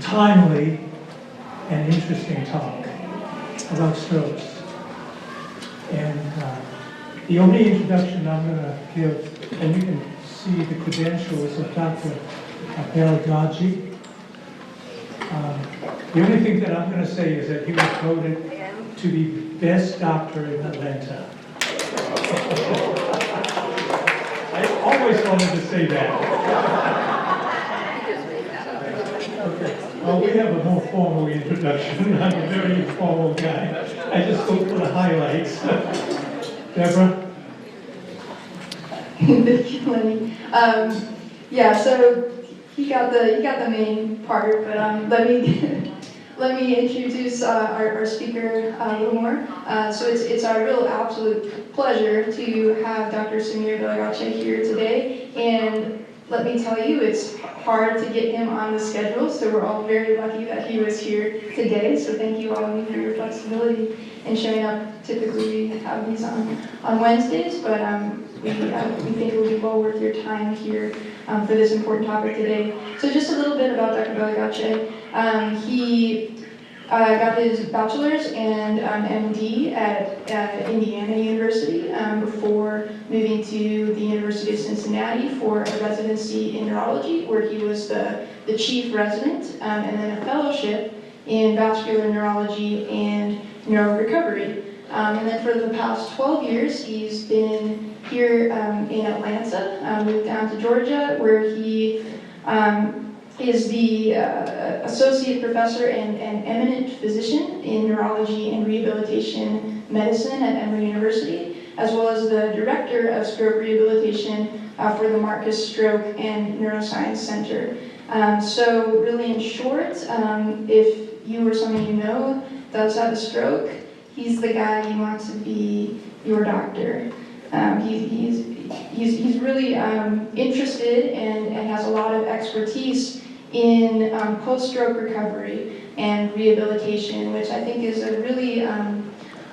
timely and interesting talk about strokes. And the only introduction I'm going to give, and you can see the credentials of Dr. Balagagi. The only thing that I'm going to say is that he was voted to be best doctor in Atlanta. I always wanted to say that. Okay. Well, we have a more formal introduction. I'm a very informal guy. I just go for the highlights. Deborah? Thank you, Lenny. Yeah, so he got the main part, but let me introduce our speaker a little more. So it's our real absolute pleasure to have Dr. Samir Balagagi here today, and let me tell you, it's hard to get him on the schedule, so we're all very lucky that he was here today. So thank you all of you for your flexibility and showing up. Typically we have these on Wednesdays, but we think it will be well worth your time here for this important topic today. So just a little bit about Dr. Balagagi. He got his bachelor's and MD at Indiana University before moving to the University of Cincinnati for a residency in neurology, where he was the chief resident, and then a fellowship in vascular neurology and neurorecovery. And then for the past 12 years, he's been here in Atlanta, moved down to Georgia, where he is the associate professor and eminent physician in neurology and rehabilitation medicine at Emory University, as well as the director of stroke rehabilitation for the Marcus Stroke and Neuroscience Center. So really in short, if you or someone you know does have a stroke, he's the guy you want to be your doctor. He's really interested and has a lot of expertise in post-stroke recovery and rehabilitation, which I think is a really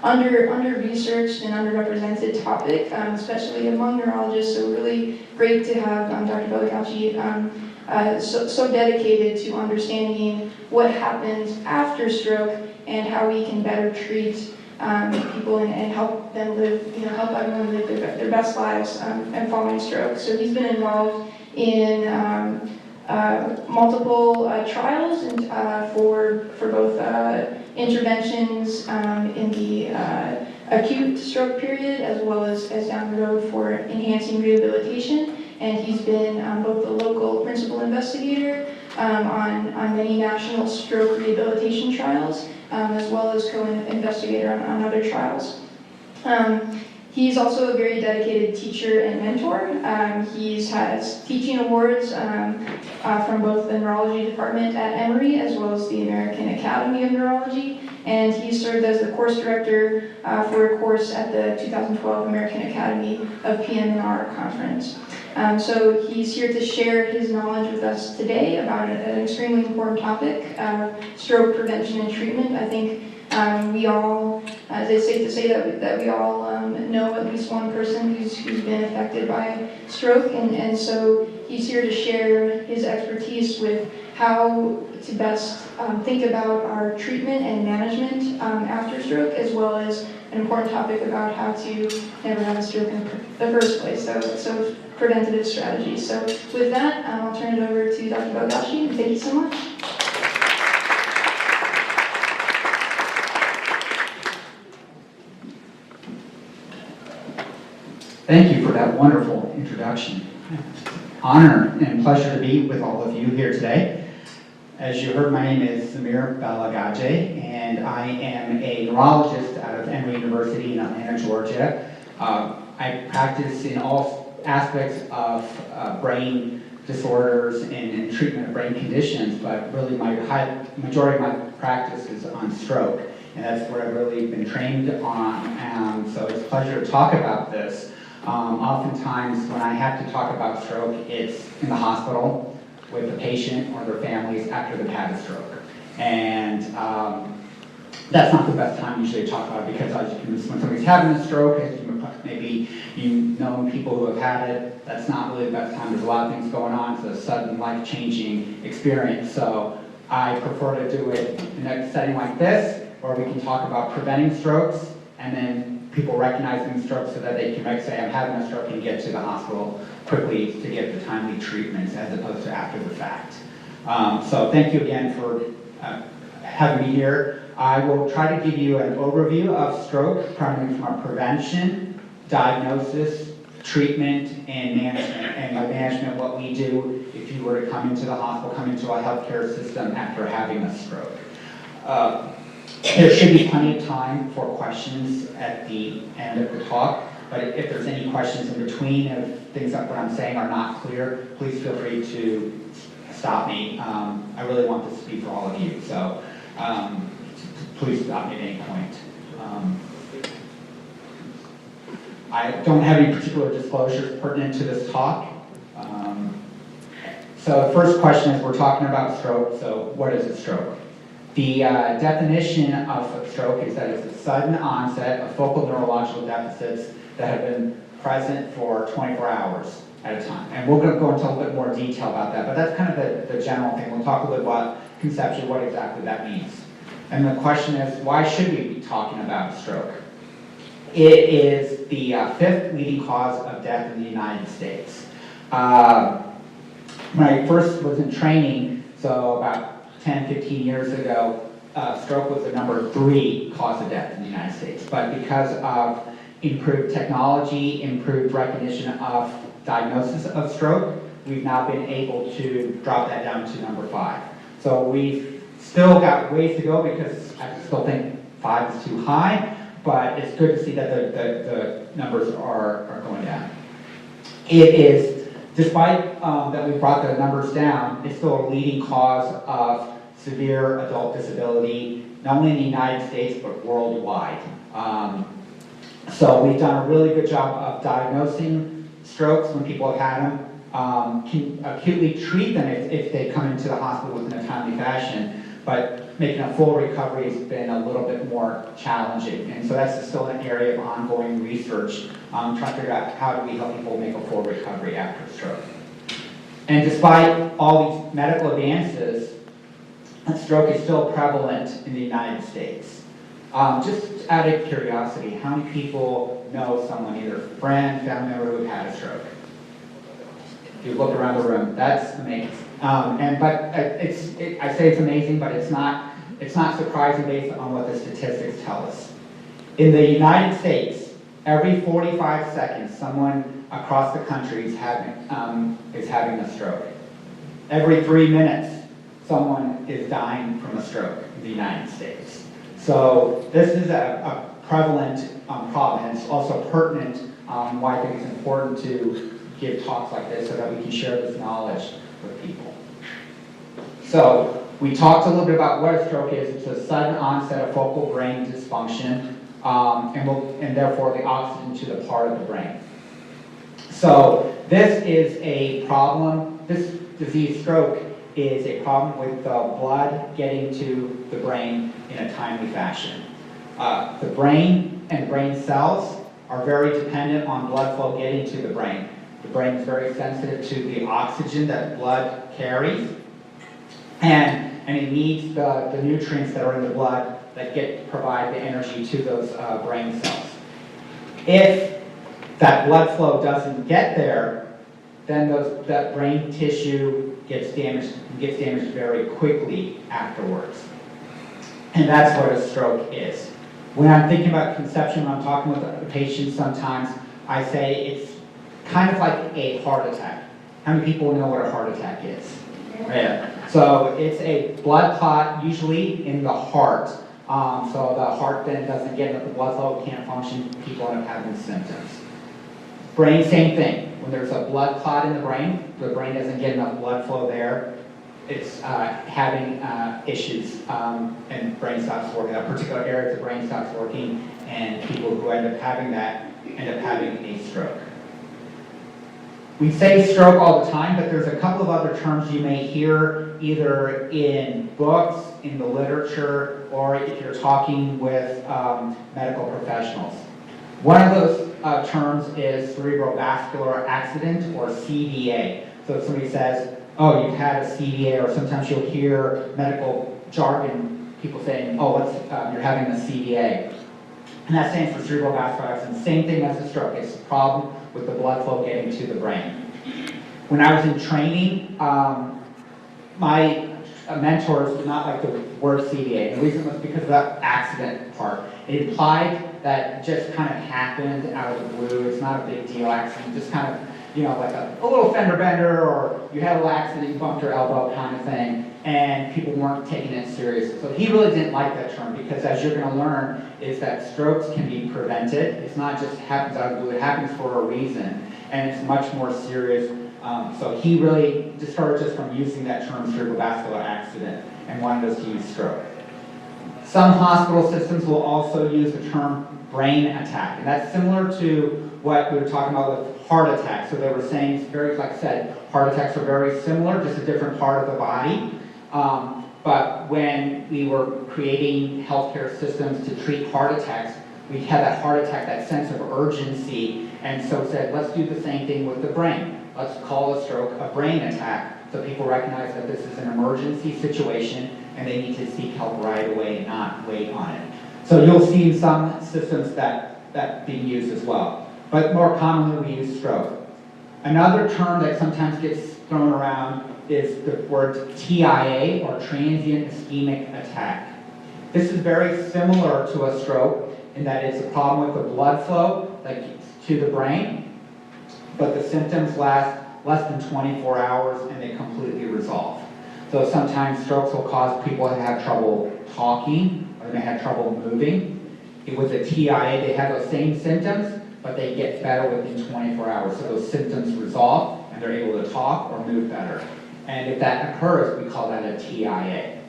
under-researched and underrepresented topic, especially among neurologists. So really great to have Dr. Balagagi so dedicated to understanding what happens after stroke and how we can better treat people and help them live, help everyone live their best lives and following stroke. So he's been involved in multiple trials and for both interventions in the acute stroke period, as well as down the road for enhancing rehabilitation. And he's been both the local principal investigator on many national stroke rehabilitation trials, as well as co-investigator on other trials. He's also a very dedicated teacher and mentor. He has teaching awards from both the neurology department at Emory, as well as the American Academy of Neurology. And he served as the course director for a course at the 2012 American Academy of PM&R conference. So he's here to share his knowledge with us today about an extremely important topic, stroke prevention and treatment. I think we all, it's safe to say that we all know at least one person who's been affected by stroke, and so he's here to share his expertise with how to best think about our treatment and management after stroke, as well as an important topic about how to never have a stroke in the first place, so preventative strategies. So with that, I'll turn it over to Dr. Balagagi. Thank you so much. Thank you for that wonderful introduction. Honor and pleasure to be with all of you here today. As you heard, my name is Samir Balagagi, and I am a neurologist out of Emory University in Atlanta, Georgia. I practice in all aspects of brain disorders and treatment of brain conditions, but really my majority of my practice is on stroke, and that's where I've really been trained on. So it's a pleasure to talk about this. Oftentimes when I have to talk about stroke, it's in the hospital with the patient or their families after they've had a stroke. And that's not the best time usually to talk about it, because when somebody's having a stroke, maybe you know people who have had it, that's not really the best time. There's a lot of things going on. It's a sudden life-changing experience. So I prefer to do it in a setting like this, where we can talk about preventing strokes, and then people recognizing strokes so that they can say, I'm having a stroke, and get to the hospital quickly to get the timely treatments as opposed to after the fact. So thank you again for having me here. I will try to give you an overview of stroke, primarily from a prevention, diagnosis, treatment, and management. And by management, what we do if you were to come into the hospital, come into a healthcare system after having a stroke. There should be plenty of time for questions at the end of the talk, but if there's any questions in between, if things that what I'm saying are not clear, please feel free to stop me. I really want this to be for all of you, so please stop me at any point. I don't have any particular disclosures pertinent to this talk. So the first question is, we're talking about stroke, so what is a stroke? The definition of a stroke is that it's a sudden onset of focal neurological deficits that have been present for 24 hours at a time. And we're going to go into a little bit more detail about that, but that's kind of the general thing. We'll talk a little bit about conceptually what exactly that means. And the question is, why should we be talking about stroke? It is the fifth leading cause of death in the United States. When I first was in training, so about 10, 15 years ago, stroke was the number 3 cause of death in the United States. But because of improved technology, improved recognition of diagnosis of stroke, we've now been able to drop that down to number 5. So we've still got ways to go because I still think 5 is too high, but it's good to see that the numbers are going down. It is, despite that we brought the numbers down, it's still a leading cause of severe adult disability, not only in the United States, but worldwide. So we've done a really good job of diagnosing strokes when people have had them, can acutely treat them if they come into the hospital within a timely fashion, but making a full recovery has been a little bit more challenging. And so that's still an area of ongoing research, trying to figure out how do we help people make a full recovery after stroke. And despite all these medical advances, stroke is still prevalent in the United States. Just out of curiosity, how many people know someone, either friend, family member, who had a stroke? If you look around the room, that's amazing. I say it's amazing, but it's not surprising based on what the statistics tell us. In the United States, every 45 seconds, someone across the country is having a stroke. Every 3 minutes, someone is dying from a stroke in the United States. So this is a prevalent problem, and it's also pertinent why I think it's important to give talks like this so that we can share this knowledge with people. So we talked a little bit about what a stroke is. It's a sudden onset of focal brain dysfunction, and therefore the oxygen to the part of the brain. So this is a problem. This disease, stroke, is a problem with the blood getting to the brain in a timely fashion. The brain and brain cells are very dependent on blood flow getting to the brain. The brain is very sensitive to the oxygen that blood carries, and it needs the nutrients that are in the blood that provide the energy to those brain cells. If that blood flow doesn't get there, then that brain tissue gets damaged very quickly afterwards. And that's what a stroke is. When I'm thinking about conception, when I'm talking with the patients sometimes, I say it's kind of like a heart attack. How many people know what a heart attack is? Yeah. So it's a blood clot, usually in the heart. So the heart then doesn't get enough blood flow, can't function, people end up having symptoms. Brain, same thing. When there's a blood clot in the brain doesn't get enough blood flow there, it's having issues, and brain stops working. A particular area of the brain stops working, and people who end up having that end up having a stroke. We say stroke all the time, but there's a couple of other terms you may hear either in books, in the literature, or if you're talking with medical professionals. One of those terms is cerebrovascular accident, or CVA. So if somebody says, oh, you've had a CVA, or sometimes you'll hear medical jargon, people saying, oh, you're having a CVA. And that stands for cerebral vascular accident. Same thing as a stroke. It's a problem with the blood flow getting to the brain. When I was in training, my mentors did not like the word CVA. And the reason was because of that accident part. It implied that it just kind of happened out of the blue. It's not a big deal accident, just kind of, like a little fender bender, or you had a little accident, you bumped your elbow kind of thing, and people weren't taking it seriously. So he really didn't like that term, because as you're going to learn, is that strokes can be prevented. It's not just happens out of the blue, it happens for a reason, and it's much more serious. So he really discouraged us from using that term cerebral vascular accident and wanted us to use stroke. Some hospital systems will also use the term brain attack, and that's similar to what we were talking about with heart attack. So they were saying, it's very, like I said, heart attacks are very similar, just a different part of the body. But when we were creating healthcare systems to treat heart attacks, we had that heart attack, that sense of urgency, and so said, let's do the same thing with the brain. Let's call a stroke a brain attack, so people recognize that this is an emergency situation and they need to seek help right away and not wait on it. So you'll see in some systems that being used as well. But more commonly we use stroke. Another term that sometimes gets thrown around is the word TIA, or transient ischemic attack. This is very similar to a stroke in that it's a problem with the blood flow to the brain, but the symptoms last less than 24 hours and they completely resolve. So sometimes strokes will cause people to have trouble talking, or they may have trouble moving. With a TIA, they have those same symptoms, but they get better within 24 hours. So those symptoms resolve and they're able to talk or move better. And if that occurs, we call that a TIA.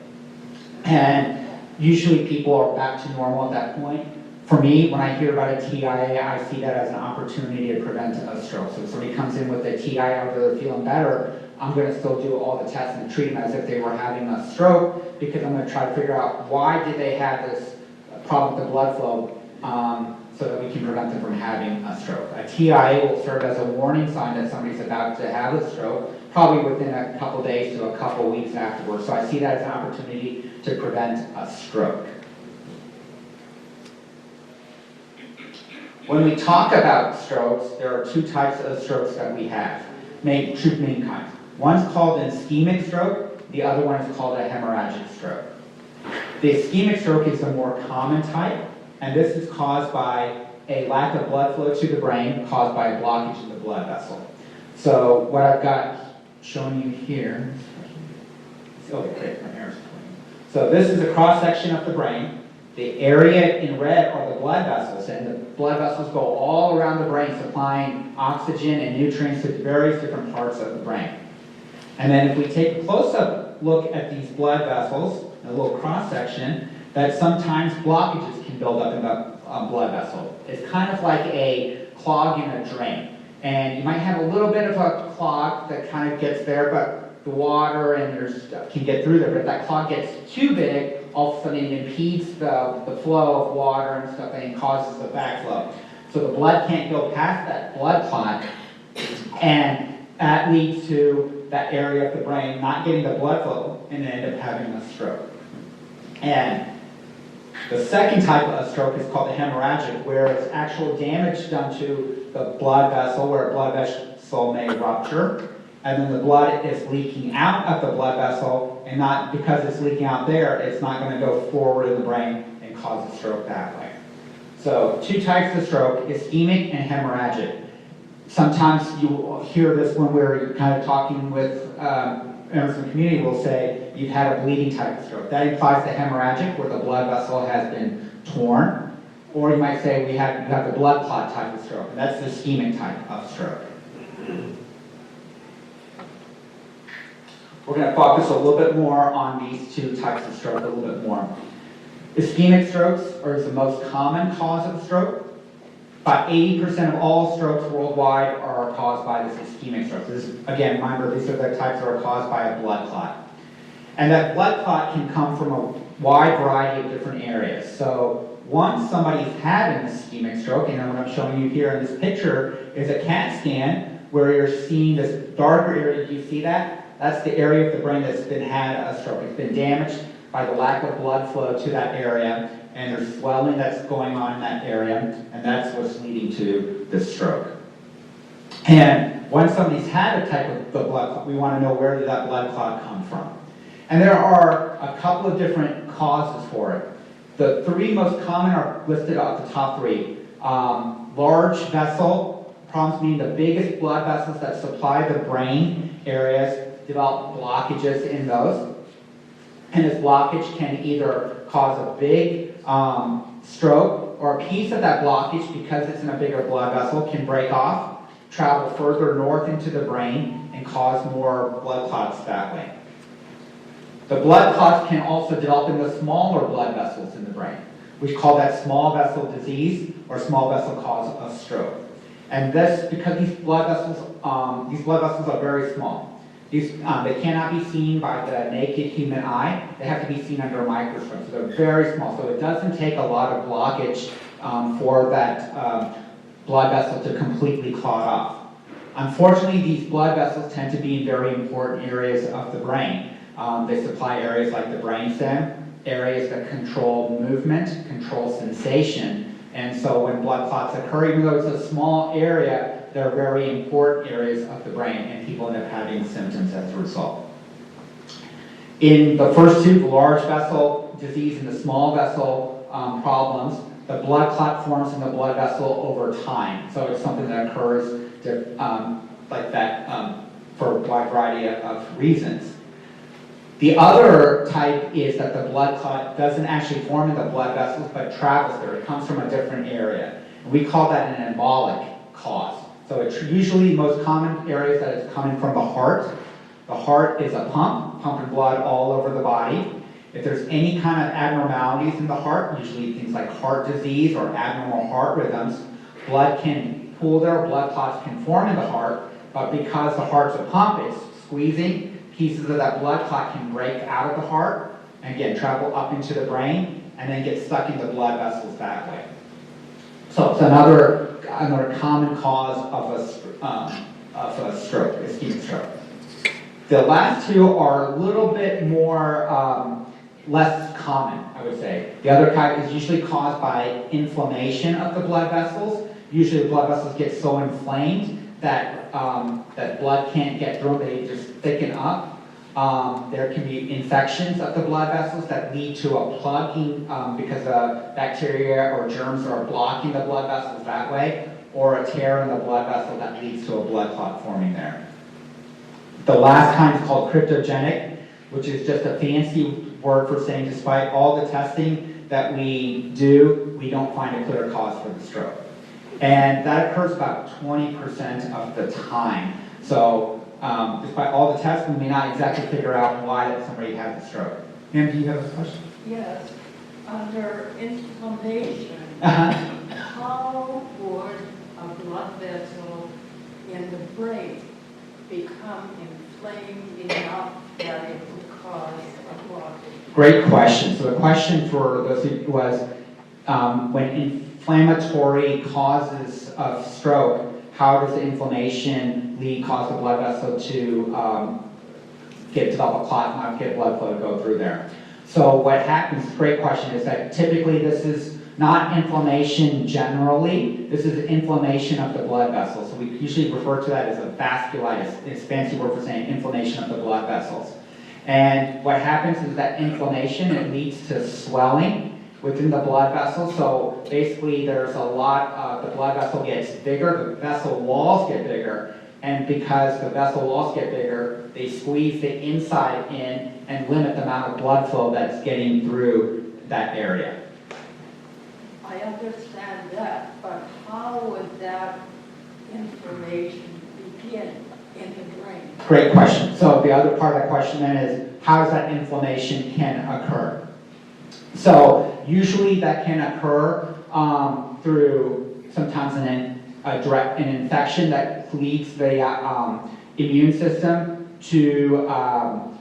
And usually people are back to normal at that point. For me, when I hear about a TIA, I see that as an opportunity to prevent a stroke. So if somebody comes in with a TIA or they're feeling better, I'm going to still do all the tests and treat them as if they were having a stroke, because I'm going to try to figure out why did they have this problem with the blood flow, so that we can prevent them from having a stroke. A TIA will serve as a warning sign that somebody's about to have a stroke, probably within a couple days to a couple weeks afterwards. So I see that as an opportunity to prevent a stroke. When we talk about strokes, there are two types of strokes that we have, two main kinds. One's called an ischemic stroke, the other one is called a hemorrhagic stroke. The ischemic stroke is the more common type, and this is caused by a lack of blood flow to the brain caused by a blockage in the blood vessel. So what I've got showing you here, so this is a cross-section of the brain. The area in red are the blood vessels, and the blood vessels go all around the brain, supplying oxygen and nutrients to various different parts of the brain. And then if we take a close-up look at these blood vessels, a little cross-section, that sometimes blockages can build up in the blood vessel. It's kind of like a clog in a drain. And you might have a little bit of a clog that kind of gets there, but the water and can get through there. But if that clog gets too big, all of a sudden it impedes the flow of water and stuff, and it causes the backflow. So the blood can't go past that blood clot, and that leads to that area of the brain not getting the blood flow and end up having a stroke. And the second type of stroke is called the hemorrhagic, where it's actual damage done to the blood vessel, where a blood vessel may rupture, and then the blood is leaking out of the blood vessel, and not because it's leaking out there, it's not going to go forward in the brain and cause a stroke that way. So two types of stroke, ischemic and hemorrhagic. Sometimes you will hear this when we're kind of talking with members of the community. Will say you've had a bleeding type of stroke. That implies the hemorrhagic, where the blood vessel has been torn. Or you might say you have the blood clot type of stroke. That's the ischemic type of stroke. We're going to focus a little bit more on these two types of stroke, a little bit more. Ischemic strokes are the most common cause of stroke. About 80% of all strokes worldwide are caused by this ischemic stroke. This is, again, remember, these are the types that are caused by a blood clot. And that blood clot can come from a wide variety of different areas. So once somebody's had an ischemic stroke, and what I'm showing you here in this picture is a CAT scan where you're seeing this darker area. Do you see that? that's the area of the brain that's been had a stroke. It's been damaged by the lack of blood flow to that area, and there's swelling that's going on in that area, and that's what's leading to the stroke. And when somebody's had a type of the blood clot, we want to know where did that blood clot come from. And there are a couple of different causes for it. The three most common are listed at the top three. Large vessel problems, meaning the biggest blood vessels that supply the brain areas, develop blockages in those. And this blockage can either cause a big stroke, or a piece of that blockage, because it's in a bigger blood vessel, can break off, travel further north into the brain, and cause more blood clots that way. The blood clots can also develop in the smaller blood vessels in the brain. We call that small vessel disease or small vessel cause of stroke. And this, because these blood vessels are very small. They cannot be seen by the naked human eye. They have to be seen under a microscope, so they're very small. So it doesn't take a lot of blockage for that blood vessel to completely clot off. Unfortunately, these blood vessels tend to be in very important areas of the brain. They supply areas like the brainstem, areas that control movement, control sensation. And so when blood clots occur, even though it's a small area, they're very important areas of the brain, and people end up having symptoms as a result. In the first two, the large vessel disease and the small vessel problems, the blood clot forms in the blood vessel over time. So it's something that occurs like that for a wide variety of reasons. The other type is that the blood clot doesn't actually form in the blood vessels, but travels there. It comes from a different area. And we call that an embolic cause. So it's usually most common areas that it's coming from the heart. The heart is a pump, pumping blood all over the body. If there's any kind of abnormalities in the heart, usually things like heart disease or abnormal heart rhythms, blood can pool there, blood clots can form in the heart, but because the heart's a pump, it's squeezing, pieces of that blood clot can break out of the heart and again travel up into the brain and then get stuck in the blood vessels that way. So it's another common cause of a stroke, ischemic stroke. The last two are a little bit more less common, I would say. The other type is usually caused by inflammation of the blood vessels. Usually the blood vessels get so inflamed that that blood can't get through, they just thicken up. There can be infections of the blood vessels that lead to a plugging because bacteria or germs are blocking the blood vessels that way, or a tear in the blood vessel that leads to a blood clot forming there. The last kind is called cryptogenic, which is just a fancy word for saying despite all the testing that we do, we don't find a clear cause for the stroke. And that occurs about 20% of the time. So despite all the tests, we may not exactly figure out why that somebody had the stroke. Ma'am, do you have a question? Yes. Under inflammation, Uh-huh. how would a blood vessel in the brain become inflamed enough that it would cause a blockage? Great question. So the question for those who was when inflammatory causes of stroke, how does the inflammation cause the blood vessel to develop a clot, not get blood flow to go through there? So what happens, great question, is that typically this is not inflammation generally, this is inflammation of the blood vessels. So we usually refer to that as a vasculitis. It's a fancy word for saying inflammation of the blood vessels. And what happens is that inflammation, it leads to swelling within the blood vessel. So basically there's a lot, the blood vessel gets bigger, the vessel walls get bigger, and because the vessel walls get bigger, they squeeze the inside in and limit the amount of blood flow that's getting through that area. I understand that, but how would that inflammation begin in the brain? Great question. So the other part of that question then is, how does that inflammation can occur? So usually that can occur through sometimes an infection that leads the immune system to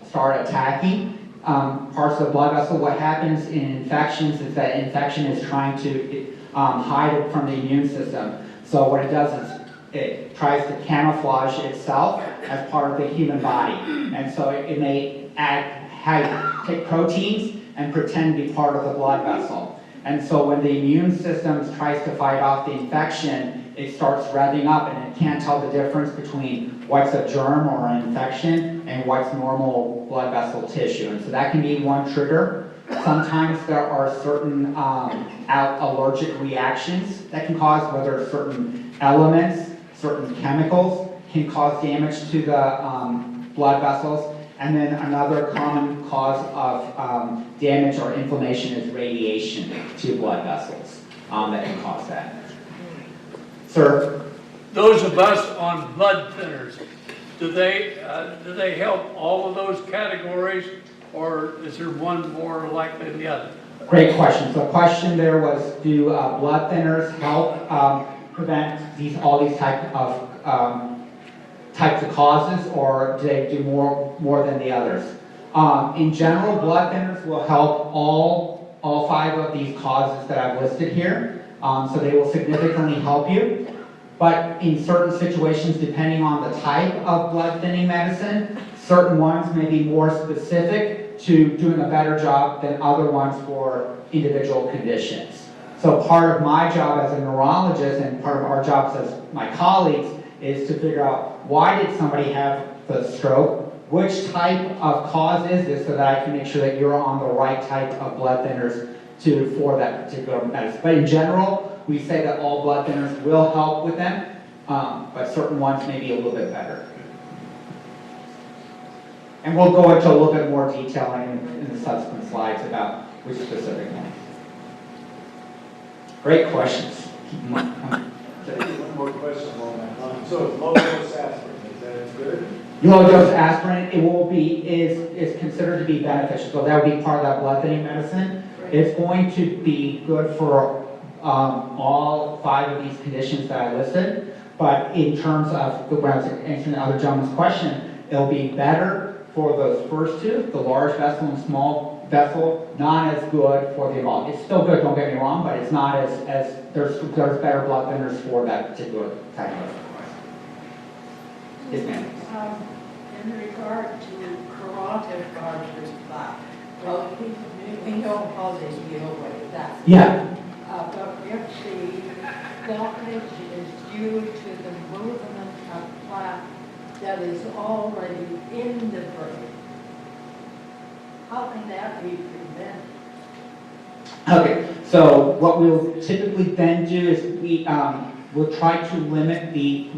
start attacking parts of the blood vessel. What happens in infections is that infection is trying to hide it from the immune system. So what it does is it tries to camouflage itself as part of the human body. And so it may take proteins and pretend to be part of the blood vessel. And so when the immune system tries to fight off the infection, it starts revving up and it can't tell the difference between what's a germ or an infection and what's normal blood vessel tissue. And so that can be one trigger. Sometimes there are certain allergic reactions that can cause, whether certain elements, certain chemicals can cause damage to the blood vessels. And then another common cause of damage or inflammation is radiation to blood vessels that can cause that. Sir? Those of us on blood thinners, do they help all of those categories, or is there one more likely than the other? Great question. So the question there was, do blood thinners help prevent all these types of causes, or do they do more than the others? In general, blood thinners will help all 5 of these causes that I've listed here. So they will significantly help you. But in certain situations, depending on the type of blood thinning medicine, certain ones may be more specific to doing a better job than other ones for individual conditions. So part of my job as a neurologist and part of our jobs as my colleagues is to figure out, why did somebody have the stroke? Which type of cause is this, so that I can make sure that you're on the right type of blood thinners for that particular medicine. But in general, we say that all blood thinners will help with them, but certain ones may be a little bit better. And we'll go into a little bit more detail in the subsequent slides about which specific ones. Great questions. One more question along that line. So low-dose aspirin, is that good? Low-dose aspirin, is considered to be beneficial, so that would be part of that blood thinning medicine. It's going to be good for all 5 of these conditions that I listed, but in terms of, when I was answering the other gentleman's question, it'll be better for those first 2, the large vessel and small vessel, not as good for the involved. It's still good, don't get me wrong, but it's not as there's better blood thinners for that particular type of request. Yes, ma'am. In regard to carotid artery plaque, well, we know how they deal with that. Yeah. But if the blockage is due to the movement of plaque that is already in the brain, how can that be prevented? Okay, so what we'll typically then do is we'll try to limit the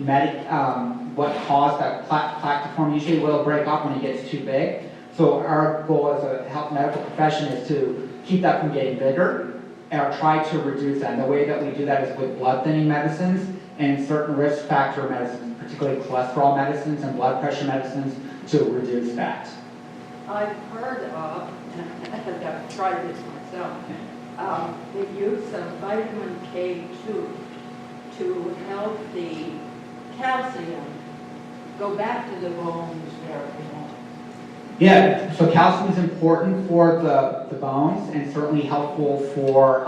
what caused that plaque to form. Usually will break off when it gets too big. So our goal as a health medical profession is to keep that from getting bigger and try to reduce that. And the way that we do that is with blood thinning medicines and certain risk factor medicines, particularly cholesterol medicines and blood pressure medicines, to reduce that. I've heard of, and I've tried this myself, the use of vitamin K2 to help the calcium go back to the bones where it belongs. Yeah, so calcium is important for the bones and certainly helpful for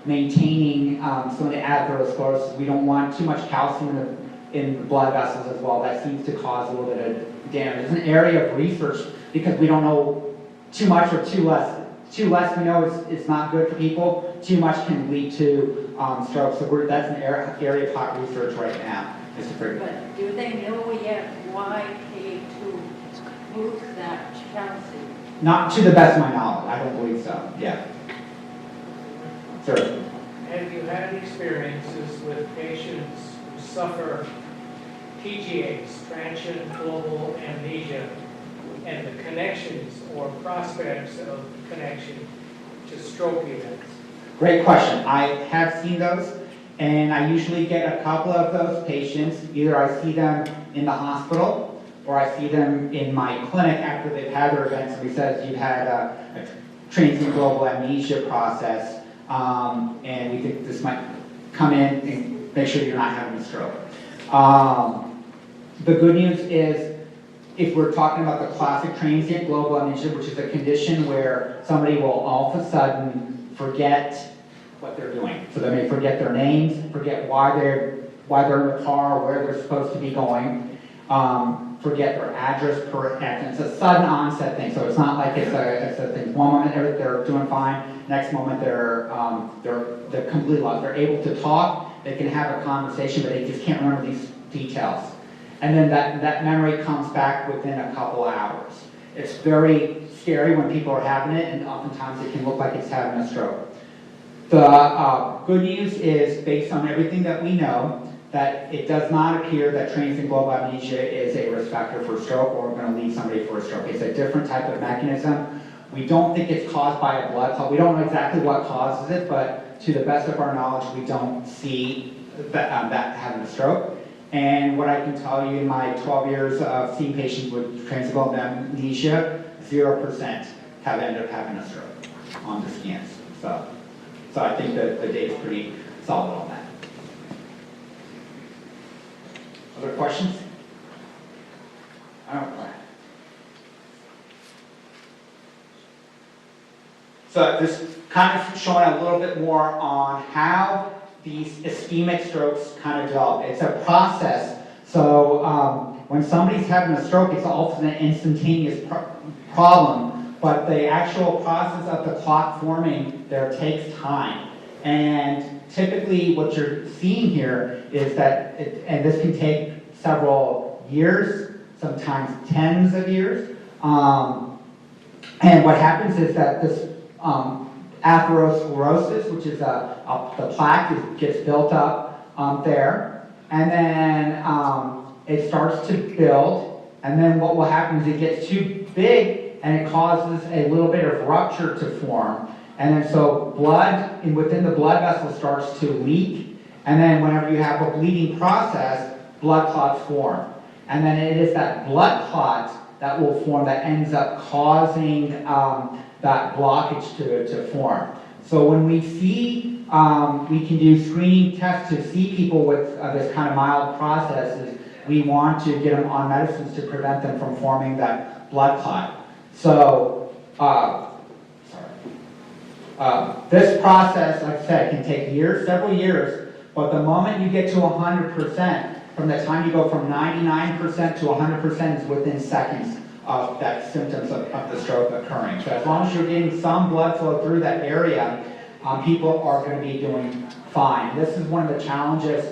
maintaining some of the atherosclerosis. We don't want too much calcium in the blood vessels as well. That seems to cause a little bit of damage. It's an area of research because we don't know too much or too less. Too less we know it's not good for people. Too much can lead to stroke. So that's an area of hot research right now. But do they know yet why K2 moves that calcium? Not to the best of my knowledge. I don't believe so. Yeah. Sir. Have you had experiences with patients who suffer TGAs, transient global amnesia, and the connections or prospects of connection to stroke events? Great question. I have seen those, and I usually get a couple of those patients. Either I see them in the hospital, or I see them in my clinic after they've had their events. And we said you've had a transient global amnesia process, and we think this might come in and make sure you're not having a stroke. The good news is, if we're talking about the classic transient global amnesia, which is a condition where somebody will all of a sudden forget what they're doing. So they may forget their names, forget why while they're in the car, where they're supposed to be going, forget their address per accident. It's a sudden onset thing, so it's not like it's a thing. One moment they're doing fine, next moment they're completely lost. They're able to talk, they can have a conversation, but they just can't remember these details. And then that memory comes back within a couple hours. It's very scary when people are having it, and oftentimes it can look like it's having a stroke. The good news is, based on everything that we know, that it does not appear that transient global amnesia is a risk factor for stroke or going to lead somebody for a stroke. It's a different type of mechanism. We don't think it's caused by a blood clot. We don't know exactly what causes it, but to the best of our knowledge, we don't see that having a stroke. And what I can tell you in my 12 years of seeing patients with transient global amnesia, 0% have ended up having a stroke on the scans. So I think that the data is pretty solid on that. Other questions? I don't know. So this kind of showing a little bit more on how these ischemic strokes kind of develop. It's a process. So when somebody's having a stroke, it's often an instantaneous problem, but the actual process of the clot forming there takes time. And typically what you're seeing here is that, and this can take several years, sometimes tens of years. And what happens is that this atherosclerosis, which is the plaque, gets built up there, and then it starts to build, and then what will happen is it gets too big, and it causes a little bit of rupture to form, and then so blood within the blood vessel starts to leak, and then whenever you have a bleeding process, blood clots form. And then it is that blood clot that will form that ends up causing that blockage to form. So when we see, we can do screening tests to see people with this kind of mild processes, we want to get them on medicines to prevent them from forming that blood clot. So, this process, like I said, can take years, several years, but the moment you get to 100%, from the time you go from 99% to 100% is within seconds of that symptoms of the stroke occurring. So as long as you're getting some blood flow through that area, people are going to be doing fine. This is one of the challenges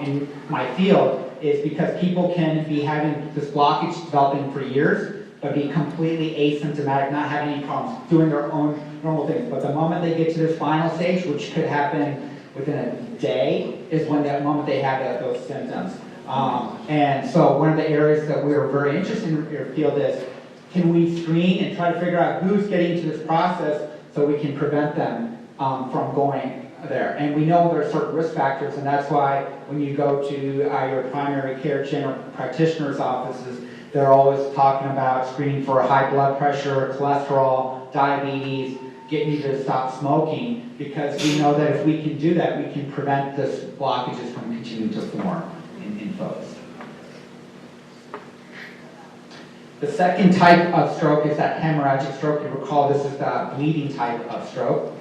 in my field, is because people can be having this blockage developing for years, but be completely asymptomatic, not having any problems, doing their own normal things. But the moment they get to this final stage, which could happen within a day, is when that moment they have those symptoms. And so one of the areas that we are very interested in your field is, can we screen and try to figure out who's getting to this process so we can prevent them from going there. And we know there are certain risk factors, and that's why when you go to your primary care general practitioner's offices, they're always talking about screening for high blood pressure, cholesterol, diabetes, getting you to stop smoking, because we know that if we can do that, we can prevent this blockages from continuing to form in folks. The second type of stroke is that hemorrhagic stroke. You recall this is the bleeding type of stroke.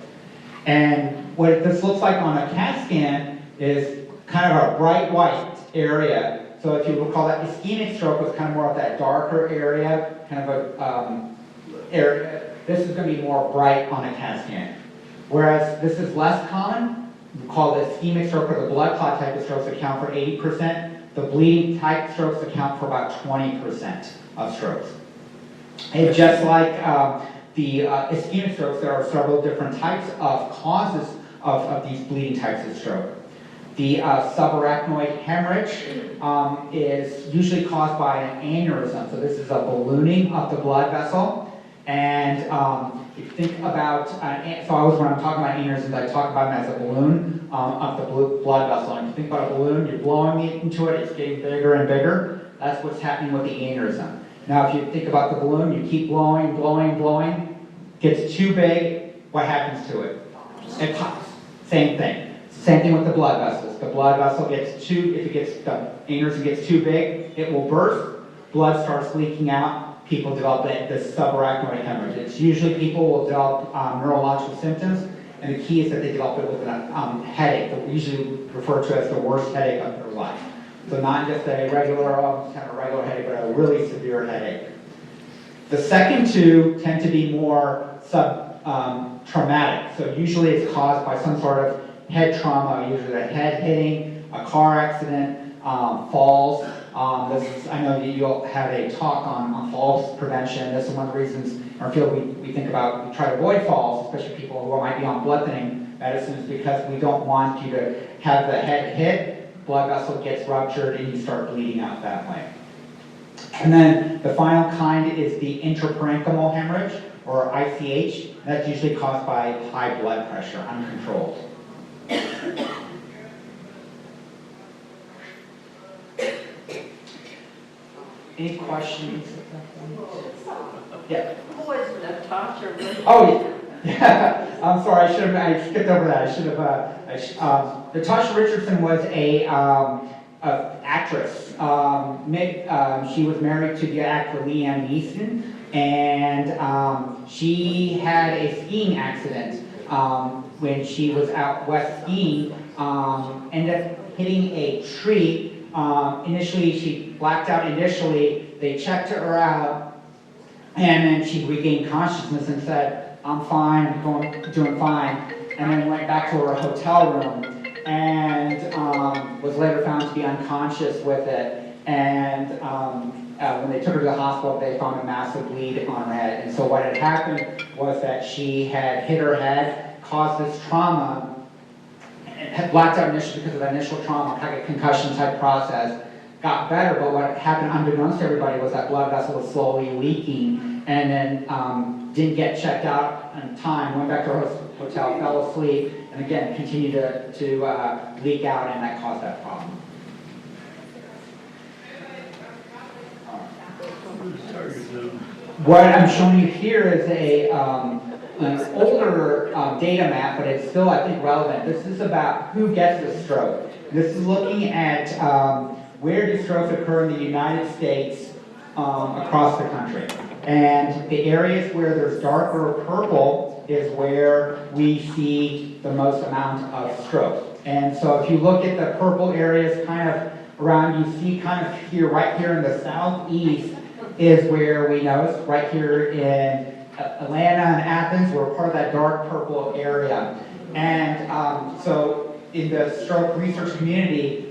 And what this looks like on a CAT scan is kind of a bright white area. So if you recall, that ischemic stroke was kind of more of that darker area, kind of a area. This is going to be more bright on a CAT scan. Whereas this is less common. We call the ischemic stroke or the blood clot type of strokes account for 80%. The bleeding type strokes account for about 20% of strokes. And just like the ischemic strokes, there are several different types of causes of these bleeding types of stroke. The subarachnoid hemorrhage is usually caused by an aneurysm. So this is a ballooning of the blood vessel. And if you think about, so always when I'm talking about aneurysms, I talk about them as a balloon of the blood vessel. And if you think about a balloon, you're blowing into it, it's getting bigger and bigger. That's what's happening with the aneurysm. Now, if you think about the balloon, you keep blowing, blowing, blowing, gets too big, what happens to it? It pops. Same thing. Same thing with the blood vessels. The blood vessel gets the aneurysm gets too big, it will burst, blood starts leaking out, people develop this subarachnoid hemorrhage. It's usually people will develop neurological symptoms. and the key is that they develop it with a headache, that we usually refer to as the worst headache of their life. So not just a regular, kind of regular headache, but a really severe headache. The second two tend to be more traumatic. So usually it's caused by some sort of head trauma, usually a head hitting, a car accident, falls. I know that you'll have a talk on falls prevention. This is one of the reasons in our field we think about, we try to avoid falls, especially people who might be on blood thinning medicines, because we don't want you to have the head hit, blood vessel gets ruptured, and you start bleeding out that way. And then the final kind is the intraparenchymal hemorrhage, or ICH. That's usually caused by high blood pressure, uncontrolled. Any questions at that point? Yeah. Who is Natasha Richardson? Oh, yeah. I'm sorry, I skipped over that. Natasha Richardson was a actress. She was married to the actor Liam Neeson, and she had a skiing accident when she was out west skiing. Ended up hitting a tree. Initially, she blacked out initially. They checked her out, and then she regained consciousness and said, "I'm fine, I'm doing fine," and then went back to her hotel room and was later found to be unconscious with it. And when they took her to the hospital, they found a massive bleed on her head. And so what had happened was that she had hit her head, caused this trauma, and had blacked out initially because of that initial trauma, kind of a concussion type process. Got better, but what happened unbeknownst to everybody was that blood vessel was slowly leaking, and then didn't get checked out in time, went back to her hotel, fell asleep, and again continued to leak out, and that caused that problem. What I'm showing you here is an older data map, but it's still, I think, relevant. This is about who gets a stroke. This is looking at where do strokes occur in the United States across the country. And the areas where there's darker purple is where we see the most amount of stroke. And so if you look at the purple areas kind of around, you see kind of here, right here in the southeast is where we notice, right here in Atlanta and Athens, we're part of that dark purple area. And so in the stroke research community,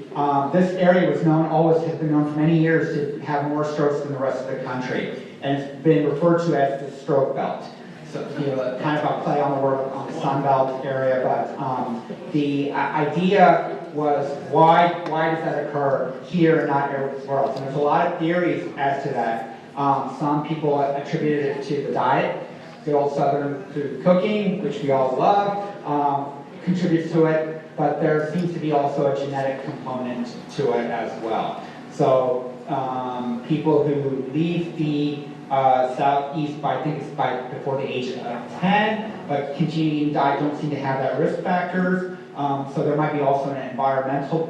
this area was known, always has been known for many years to have more strokes than the rest of the country. And it's been referred to as the stroke belt. So, kind of a play on the word on the Sun Belt area, but the idea was why does that occur here and not everywhere else? And there's a lot of theories as to that. Some people attributed it to the diet, the old Southern food cooking, which we all love, contributes to it, but there seems to be also a genetic component to it as well. So people who leave the southeast by, I think it's by before the age of 10, but continuing to die don't seem to have that risk factors. So there might be also an environmental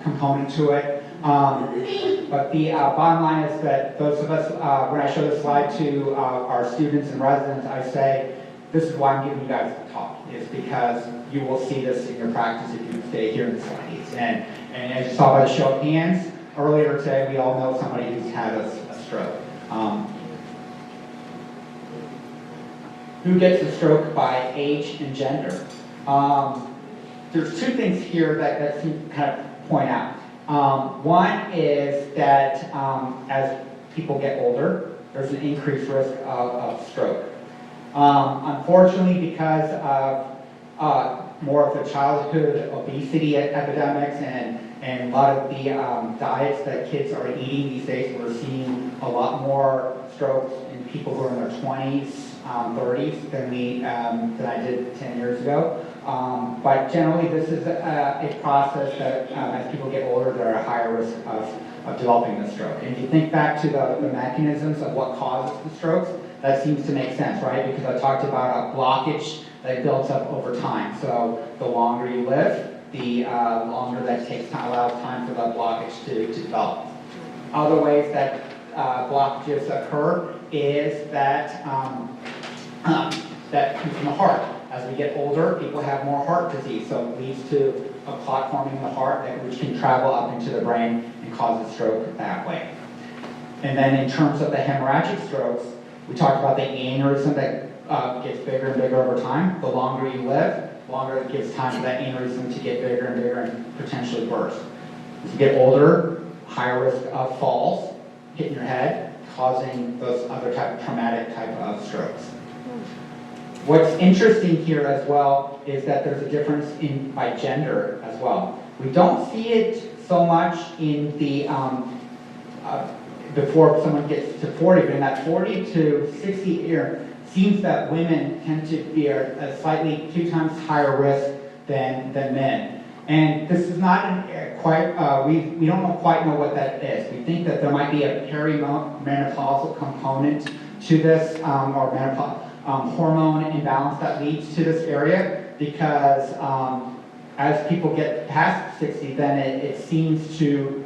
component to it. But the bottom line is that those of us, when I show this slide to our students and residents, I say, this is why I'm giving you guys the talk, is because you will see this in your practice if you stay here in the Southeast. And as you saw by the show of hands earlier today, we all know somebody who's had a stroke. Who gets a stroke by age and gender? There's two things here that seem to kind of point out. One is that as people get older, there's an increased risk of stroke. Unfortunately, because of more of the childhood obesity epidemics and a lot of the diets that kids are eating these days, we're seeing a lot more strokes in people who are in their 20s, 30s than I did 10 years ago. But generally, this is a process that as people get older, they're at a higher risk of developing the stroke. And if you think back to the mechanisms of what causes the strokes, that seems to make sense, right? Because I talked about a blockage that builds up over time. So the longer you live, the longer that takes time, allows time for that blockage to develop. Other ways that blockages occur is that that comes from the heart. As we get older, people have more heart disease, so it leads to a clot forming in the heart which can travel up into the brain and cause a stroke that way. And then in terms of the hemorrhagic strokes, we talked about the aneurysm that gets bigger and bigger over time. The longer you live, the longer it gives time for that aneurysm to get bigger and bigger and potentially burst. As you get older, higher risk of falls, hitting your head, causing those other type of traumatic type of strokes. What's interesting here as well is that there's a difference by gender as well. We don't see it so much in the before someone gets to 40, but in that 40 to 60 year, seems that women tend to be a slightly 2 times higher risk than men. And this is not we don't quite know what that is. We think that there might be a perimenopausal component to this, or hormone imbalance that leads to this area, because as people get past 60, then it seems to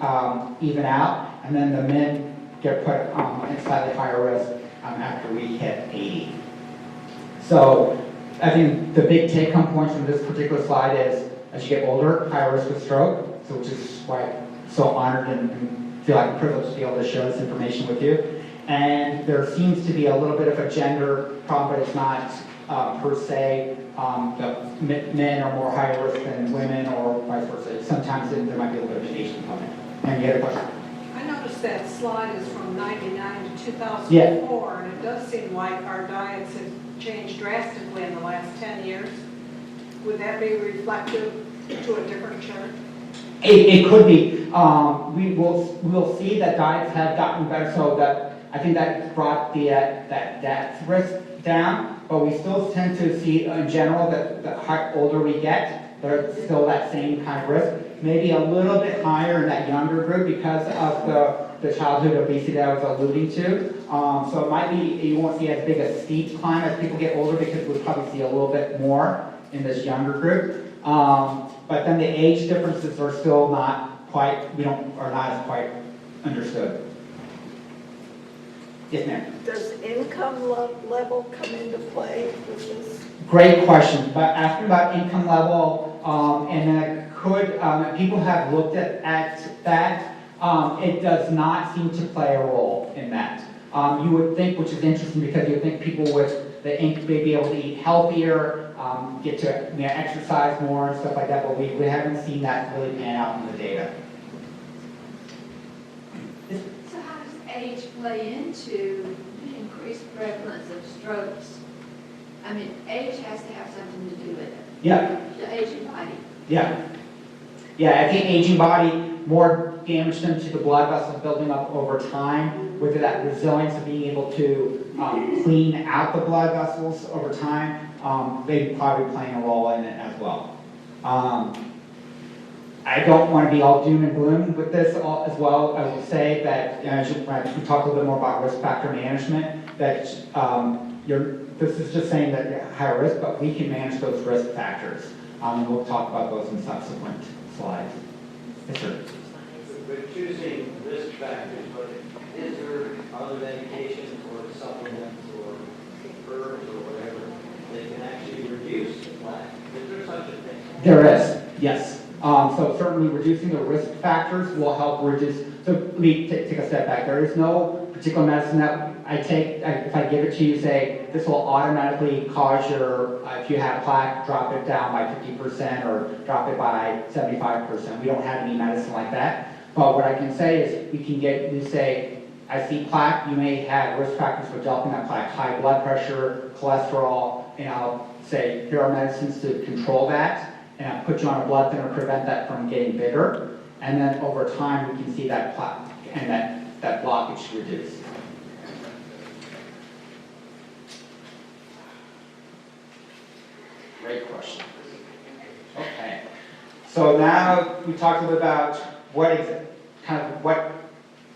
even out, and then the men get put at slightly higher risk after we hit 80. So I think the big take-home points from this particular slide is, as you get older, higher risk of stroke, so which is why I'm so honored and feel like privileged to be able to share this information with you. And there seems to be a little bit of a gender problem, but it's not per se that men are more high risk than women or vice versa. Sometimes there might be a little bit of an age component. And you had a question? I noticed that slide is from 99 to 2004, Yeah. and it does seem like our diets have changed drastically in the last 10 years. Would that be reflective to a different chart? It could be. We'll see that diets have gotten better, so that I think that brought the that risk down. But we still tend to see, in general, that the older we get, there's still that same kind of risk. Maybe a little bit higher in that younger group because of the childhood obesity that I was alluding to. So it might be, you won't see as big a steep climb as people get older, because we'll probably see a little bit more in this younger group. But then the age differences are still not quite, are not as quite understood. Yes, ma'am. Does income level come into play with this? Great question. But asking about income level, and then it could, people have looked at that. It does not seem to play a role in that. You would think, which is interesting, because you would think people with the income may be able to eat healthier, get to exercise more and stuff like that, but we haven't seen that really pan out in the data. So how does age play into the increased prevalence of strokes? I mean, age has to have something to do with it. Yeah. The aging body. Yeah. Yeah, I think aging body, more damage done to the blood vessels building up over time, with that resilience of being able to clean out the blood vessels over time, they probably playing a role in it as well. I don't want to be all doom and gloom with this as well. I will say that, as we talked a little bit more about risk factor management, that this is just saying that you're higher risk, but we can manage those risk factors. And we'll talk about those in subsequent slides. Yes, sir. But choosing risk factors, but is there other medications or supplements or herbs or whatever that can actually reduce plaque? Is there such a thing? There is, yes. So certainly reducing the risk factors will help reduce. So let me take a step back. There is no particular medicine that I take, if I give it to you, say, this will automatically cause your, if you have plaque, drop it down by 50% or drop it by 75%. We don't have any medicine like that. But what I can say is we can get, you say, I see plaque, you may have risk factors for developing that plaque, high blood pressure, cholesterol, and I'll say, here are medicines to control that, and I'll put you on a blood thinner, prevent that from getting bigger. And then over time, we can see that plaque and that blockage reduce. Great question. Okay. So now we talked a little about what is it, what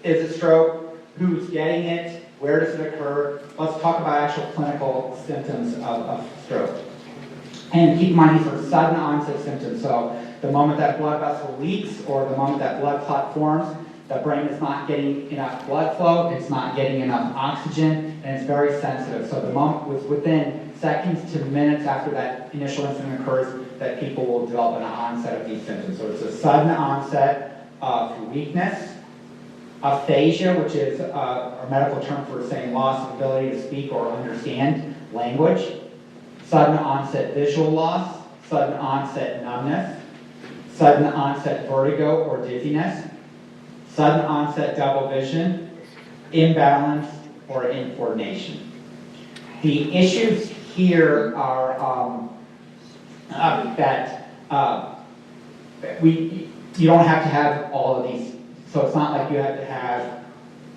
is a stroke, who's getting it, where does it occur. Let's talk about actual clinical symptoms of stroke. And keep in mind, these are sudden onset symptoms. So the moment that blood vessel leaks or the moment that blood clot forms, the brain is not getting enough blood flow, it's not getting enough oxygen, and it's very sensitive. So the moment was within seconds to minutes after that initial incident occurs that people will develop an onset of these symptoms. So it's a sudden onset of weakness, aphasia, which is a medical term for saying loss of ability to speak or understand language, sudden onset visual loss, sudden onset numbness, sudden onset vertigo or dizziness, sudden onset double vision, imbalance, or incoordination. The issues here are you don't have to have all of these. So it's not like you have to have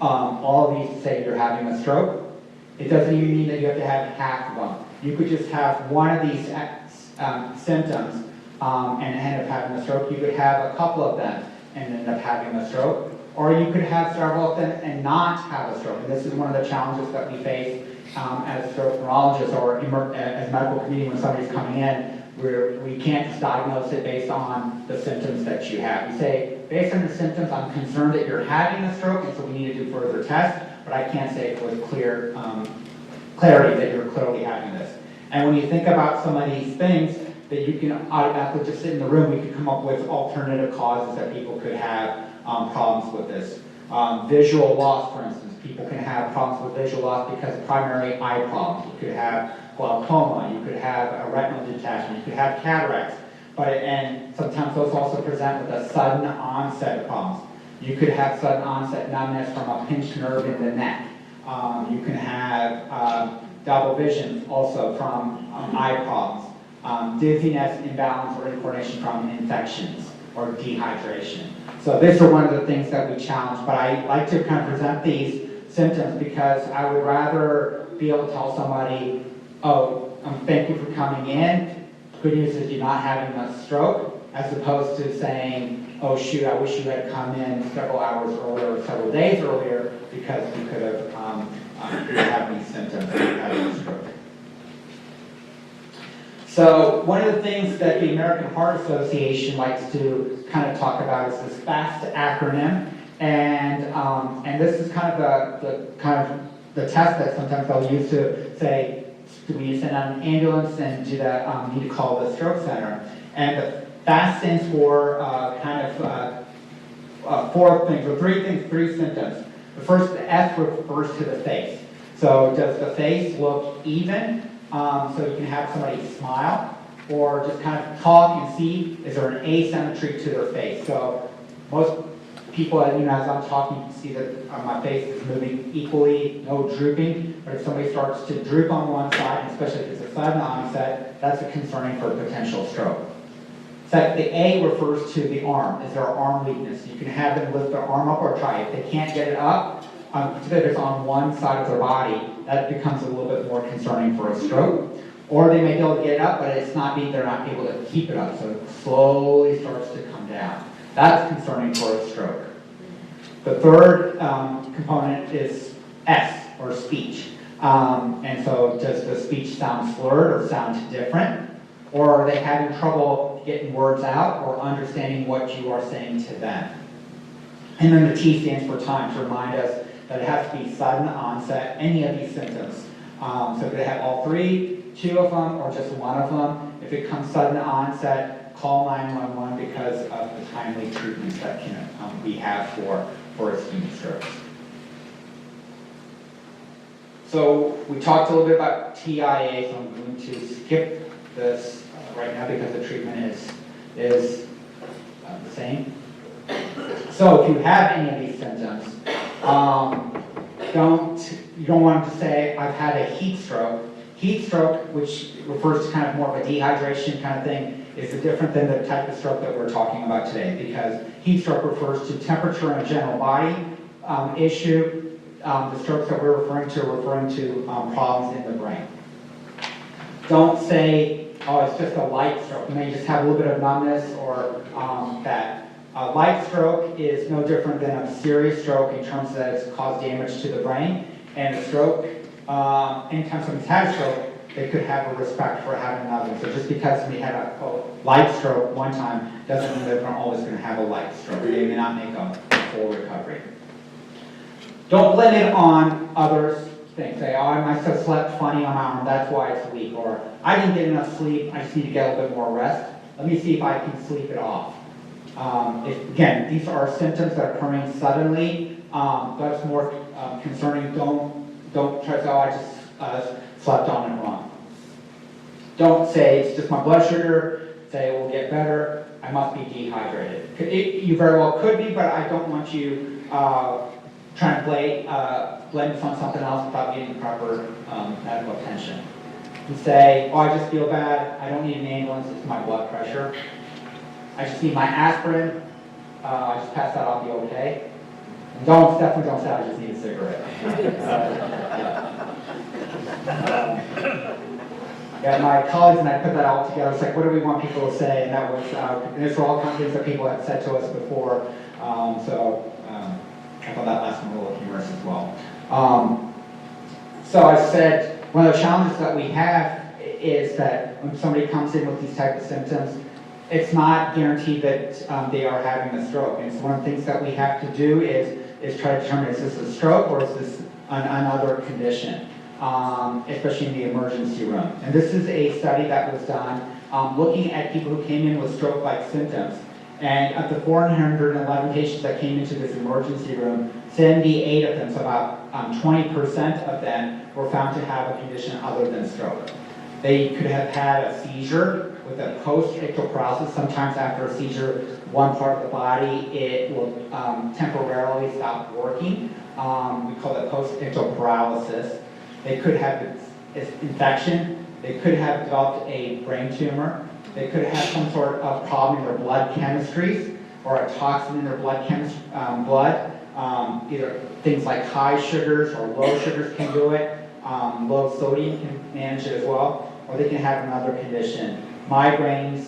all of these to say you're having a stroke. It doesn't even mean that you have to have half of them. You could just have one of these symptoms and end up having a stroke. You could have a couple of them and end up having a stroke. Or you could have several of them and not have a stroke. And this is one of the challenges that we face as stroke neurologists or as medical community when somebody's coming in, where we can't just diagnose it based on the symptoms that you have. We say, based on the symptoms, I'm concerned that you're having a stroke, and so we need to do further tests, but I can't say with clear clarity that you're clearly having this. And when you think about some of these things, that you can automatically just sit in the room, we could come up with alternative causes that people could have problems with this. Visual loss, for instance. People can have problems with visual loss because of primary eye problems. You could have glaucoma, you could have a retinal detachment, you could have cataracts, and sometimes those also present with a sudden onset of problems. You could have sudden onset numbness from a pinched nerve in the neck. You can have double vision also from eye problems. Dizziness, imbalance, or incoordination from infections or dehydration. So these are one of the things that we challenge, but I like to kind of present these symptoms because I would rather be able to tell somebody, oh, thank you for coming in. Good news is you're not having a stroke, as opposed to saying, oh shoot, I wish you had come in several hours earlier or several days earlier because we could have had these symptoms of having a stroke. So one of the things that the American Heart Association likes to kind of talk about is this FAST acronym, and this is kind of the test that sometimes they'll use to say, do we send out an ambulance and do that need to call the stroke center? And the FAST stands for four things, or three symptoms. The first, the F, refers to the face. So does the face look even? So you can have somebody smile, or just kind of talk and see, is there an asymmetry to their face? So most people, as I'm talking, you can see that my face is moving equally, no drooping. But if somebody starts to droop on one side, especially if it's a sudden onset, that's concerning for potential stroke. Second, the A refers to the arm. Is there arm weakness? You can have them lift their arm up or try it. If they can't get it up, particularly if it's on one side of their body, that becomes a little bit more concerning for a stroke. Or they may be able to get it up, but they're not able to keep it up, so it slowly starts to come down. That's concerning for a stroke. The third component is S, or speech. And so does the speech sound slurred or sound different? Or are they having trouble getting words out or understanding what you are saying to them? And then the T stands for time, to remind us that it has to be sudden onset, any of these symptoms. So could it have all three, two of them, or just one of them? If it comes sudden onset, call 911 because of the timely treatments that we have for ischemic strokes. So we talked a little bit about TIA, so I'm going to skip this right now because the treatment is the same. So if you have any of these symptoms, you don't want to say, I've had a heat stroke. Heat stroke, which refers to kind of more of a dehydration kind of thing, is different than the type of stroke that we're talking about today, because heat stroke refers to temperature in a general body issue. The strokes that we're referring to problems in the brain. Don't say, oh, it's just a light stroke. You may just have a little bit of numbness or that. A light stroke is no different than a serious stroke in terms that it's caused damage to the brain. And a stroke, anytime somebody's had a stroke, they could have a risk factor for having another one. So just because somebody had a light stroke one time doesn't mean they're always going to have a light stroke. They may not make a full recovery. Don't blame it on others' things. Say, oh, I must have slept funny on my arm, that's why it's weak. Or, I didn't get enough sleep, I just need to get a little bit more rest. Let me see if I can sleep it off. Again, these are symptoms that are occurring suddenly. That's more concerning. Don't try to say, oh, I just slept on it wrong. Don't say, it's just my blood sugar. Say, it will get better. I must be dehydrated. You very well could be, but I don't want you trying to blame this on something else without getting the proper medical attention. You say, oh, I just feel bad. I don't need an ambulance. It's my blood pressure. I just need my aspirin. I just passed out. I'll be okay. And definitely don't say I just need a cigarette. Yeah, my colleagues and I put that all together. It's like, what do we want people to say? And that was, and these were all kind of things that people had said to us before. I thought that last one a little humorous as well. So I said, one of the challenges that we have is that when somebody comes in with these type of symptoms, it's not guaranteed that they are having a stroke. And so one of the things that we have to do is try to determine, is this a stroke or is this another condition, especially in the emergency room. And this is a study that was done looking at people who came in with stroke-like symptoms. And of the 411 patients that came into this emergency room, 78 of them, so about 20% of them, were found to have a condition other than stroke. They could have had a seizure with a post-ictal paralysis. Sometimes after a seizure, one part of the body, it will temporarily stop working. We call that post-ictal paralysis. They could have infection. They could have developed a brain tumor. They could have some sort of problem in their blood chemistries or a toxin in their blood. Either things like high sugars or low sugars can do it. Low sodium can manage it as well. Or they can have another condition. Migraines,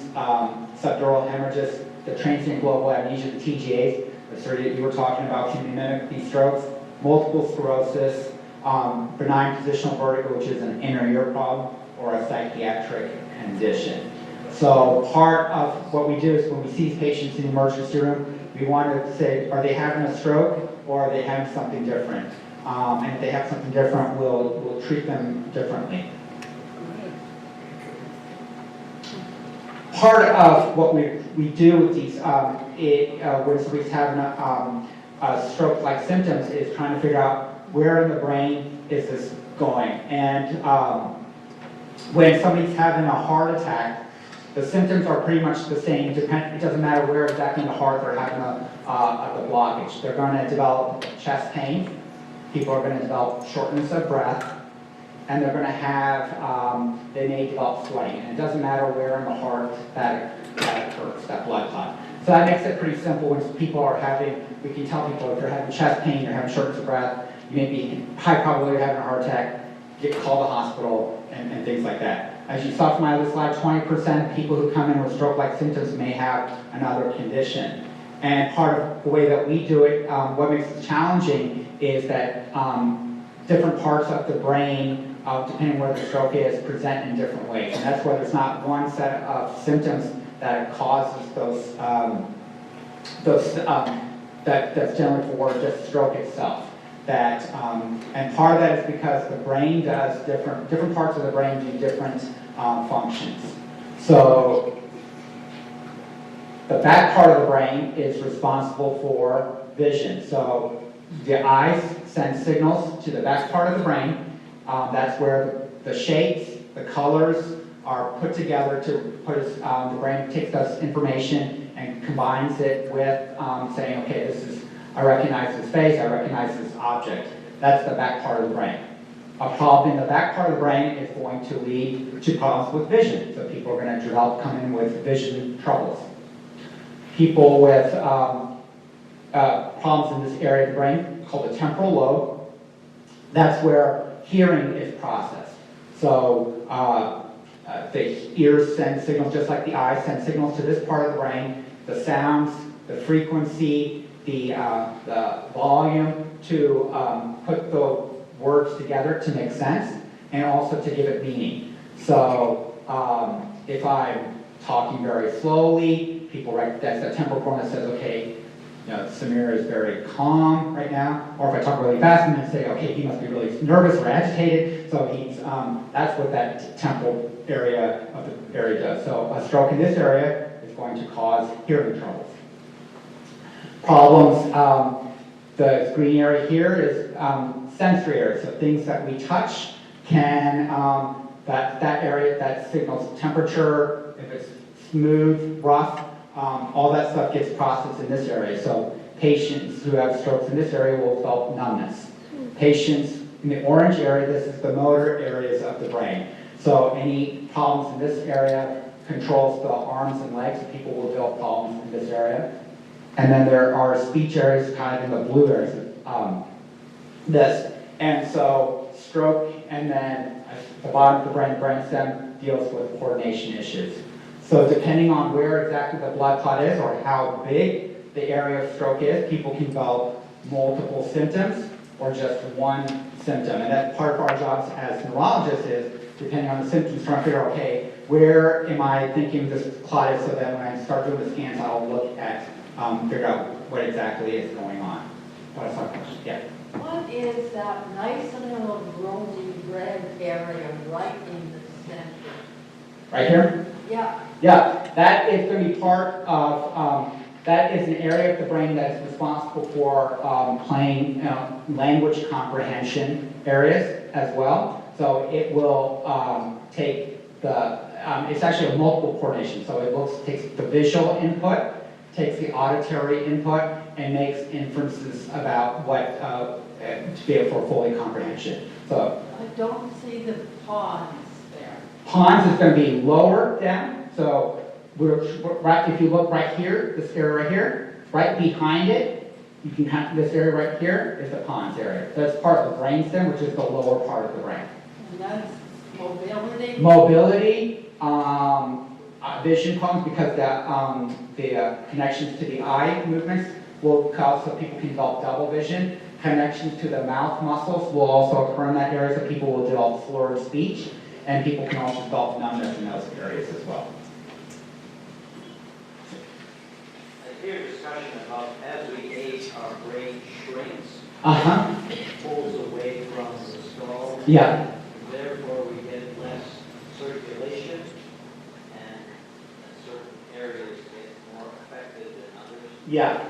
subdural hemorrhages, the transient global amnesia, the TGAs, the surgery that you were talking about can mimic these strokes. Multiple sclerosis, benign positional vertigo, which is an inner ear problem, or a psychiatric condition. So part of what we do is when we see these patients in the emergency room, we want to say, are they having a stroke or are they having something different? And if they have something different, we'll treat them differently. Part of what we do with these, when somebody's having a stroke-like symptoms, is trying to figure out where in the brain is this going. And when somebody's having a heart attack, the symptoms are pretty much the same. It doesn't matter where exactly in the heart they're having the blockage. They're going to develop chest pain. People are going to develop shortness of breath. And they're going to have, they may develop sweating. And it doesn't matter where in the heart that occurs, that blood clot. So that makes it pretty simple when people are having, we can tell people if they're having chest pain, you're having shortness of breath, you may be high probability of having a heart attack, call the hospital, and things like that. As you saw from my other slide, 20% of people who come in with stroke-like symptoms may have another condition. And part of the way that we do it, what makes it challenging is that different parts of the brain, depending where the stroke is, present in different ways. And that's why there's not one set of symptoms that causes that's generally for just stroke itself. And part of that is because the brain does different parts of the brain do different functions. So the back part of the brain is responsible for vision. So the eyes send signals to the back part of the brain. That's where the shapes, the colors are put together to put us, the brain takes us information and combines it with saying, okay, I recognize this face, I recognize this object. That's the back part of the brain. A problem in the back part of the brain is going to lead to problems with vision. So people are going to come in with vision troubles. People with problems in this area of the brain, called the temporal lobe, that's where hearing is processed. So the ears send signals just like the eyes send signals to this part of the brain, the sounds, the frequency, the volume to put the words together to make sense and also to give it meaning. So if I'm talking very slowly, people recognize that temporal corn that says, okay, Samir is very calm right now, or if I talk really fast, I'm going to say, okay, he must be really nervous or agitated. So he's that's what that temporal area of the area does. So a stroke in this area is going to cause hearing troubles. Problems. The green area here is sensory area. So things that we touch can that area that signals temperature. If it's smooth, rough. All that stuff gets processed in this area. So patients who have strokes in this area will develop numbness. Patients in the orange area, this is the motor areas of the brain. So any problems in this area controls the arms and legs. People will develop problems in this area. And then there are speech areas kind of in the blue areas. This. And so stroke, and then at the bottom of the brainstem deals with coordination issues. So depending on where exactly the blood clot is or how big the area of stroke is, people can develop multiple symptoms or just one symptom. And that's part of our jobs as neurologists is, depending on the symptoms, trying to figure out, okay, where am I thinking this clot is so that when I start doing the scans, I'll look at, figure out what exactly is going on. Yeah. What is that nice little rosy red area right in the center? Right here? Yeah. Yeah, that is going to be part of, that is an area of the brain that is responsible for playing language comprehension areas as well. So it will take the, it's actually a multiple coordination. So it takes the visual input, takes the auditory input, and makes inferences about what, to be able for fully comprehension. So I don't see the pawns there. pons is going to be lower down. So we're right. If you look right here, this area right here, right behind it, you can have this area right here is the pons area. That's part of the brainstem, which is the lower part of the brain. And that's mobility? Mobility, vision problems, because the connections to the eye movements will cause so people can develop double vision. Connections to the mouth muscles will also occur in that area, so people will develop slurred speech, and people can also develop numbness in those areas as well. I hear discussion about as we age, our brain shrinks, pulls away from the skull. Yeah. Therefore, we get less circulation, and certain areas get more affected than others. Yeah.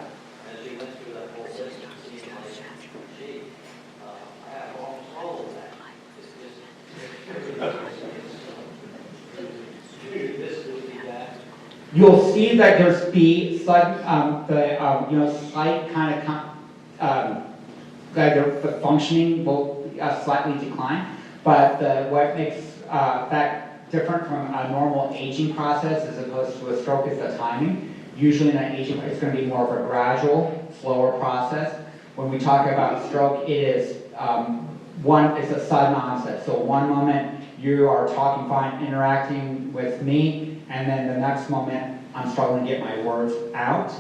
As you went through that whole list, it seemed like, gee, I have almost all of that. This would be that. You'll see that there's be sudden, slight kind of the functioning will slightly decline, but what makes that different from a normal aging process as opposed to a stroke is the timing. Usually in an aging, it's going to be more of a gradual, slower process. When we talk about stroke, it is it's a sudden onset. So one moment you are talking fine, interacting with me, and then the next moment I'm struggling to get my words out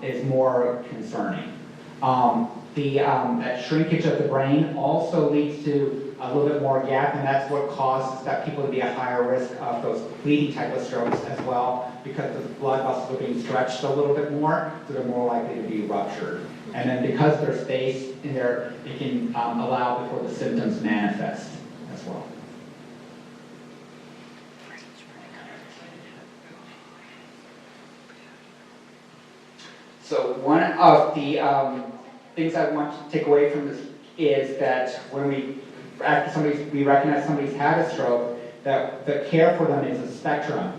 is more concerning. That shrinkage of the brain also leads to a little bit more gap, and that's what causes that people to be at higher risk of those bleeding type of strokes as well, because the blood vessels are being stretched a little bit more, so they're more likely to be ruptured. And then because there's space in there, it can allow before the symptoms manifest as well. So one of the things I want to take away from this is that when we recognize somebody's had a stroke, that the care for them is a spectrum.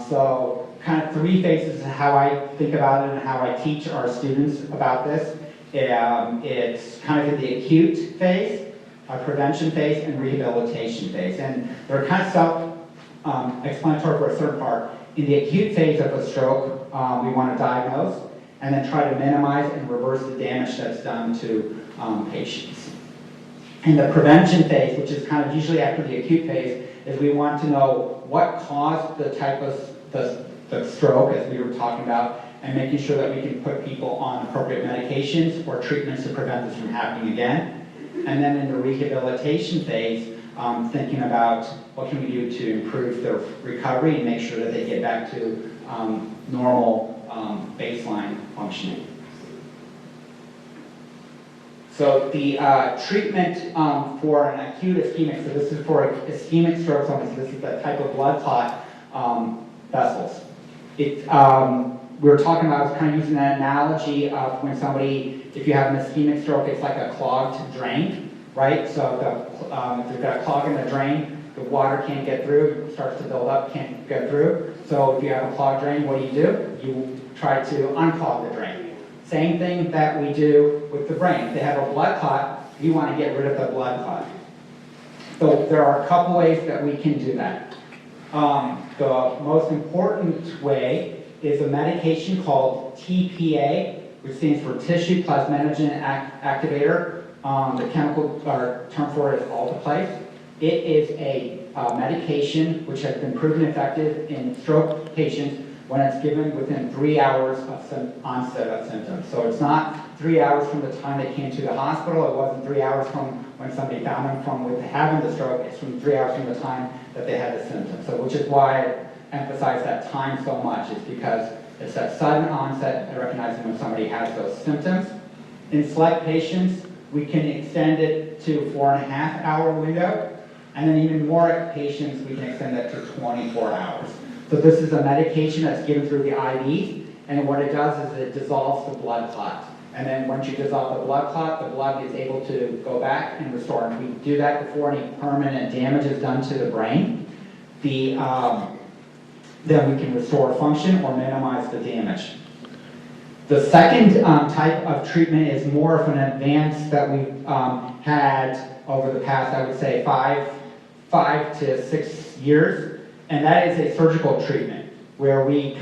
So kind of three phases of how I think about it and how I teach our students about this. It's kind of in the acute phase, a prevention phase, and rehabilitation phase. And they're kind of self-explanatory for a certain part. In the acute phase of a stroke, we want to diagnose and then try to minimize and reverse the damage that's done to patients. In the prevention phase, which is kind of usually after the acute phase, is we want to know what caused the type of the stroke, as we were talking about, and making sure that we can put people on appropriate medications or treatments to prevent this from happening again. And then in the rehabilitation phase, thinking about what can we do to improve their recovery and make sure that they get back to normal baseline functioning. So the treatment for an acute ischemic, so this is for ischemic strokes only, so this is the type of blood clot vessels. We were talking about, I was kind of using an analogy of when somebody, if you have an ischemic stroke, it's like a clogged drain, right? So if you've got a clog in the drain, the water can't get through, it starts to build up, can't get through. So if you have a clogged drain, what do? You try to unclog the drain. Same thing that we do with the brain. If they have a blood clot, you want to get rid of the blood clot. So there are a couple ways that we can do that. The most important way is a medication called TPA, which stands for tissue plasminogen activator. The chemical term for it is alteplase. It is a medication which has been proven effective in stroke patients when it's given within 3 hours of onset of symptoms. So it's not 3 hours from the time they came to the hospital. It wasn't 3 hours from when somebody found them from with having the stroke. It's from 3 hours from the time that they had the symptoms. So which is why I emphasize that time so much. It's because it's that sudden onset and recognizing when somebody has those symptoms. In select patients, we can extend it to 4.5-hour window. And then even more patients, we can extend that to 24 hours. So this is a medication that's given through the IV, and what it does is it dissolves the blood clot. And then once you dissolve the blood is able to go back and restore. And we do that before any permanent damage is done to the brain. Then we can restore function or minimize the damage. The second type of treatment is more of an advance that we've had over the past, I would say, 5 to 6 years, and that is a surgical treatment where we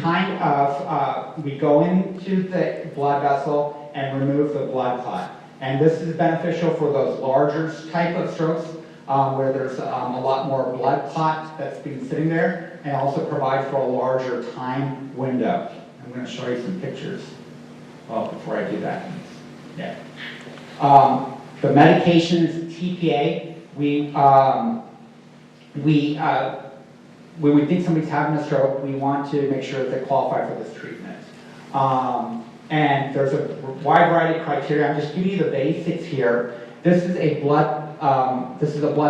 we go into the blood vessel and remove the blood clot. And this is beneficial for those larger type of strokes where there's a lot more blood clot that's been sitting there, and also provides for a larger time window. I'm going to show you some pictures. Well, before I do that, yeah. The medication is TPA. When we think somebody's having a stroke, we want to make sure that they qualify for this treatment. And there's a wide variety of criteria. I'm just giving you the basics here. This is a blood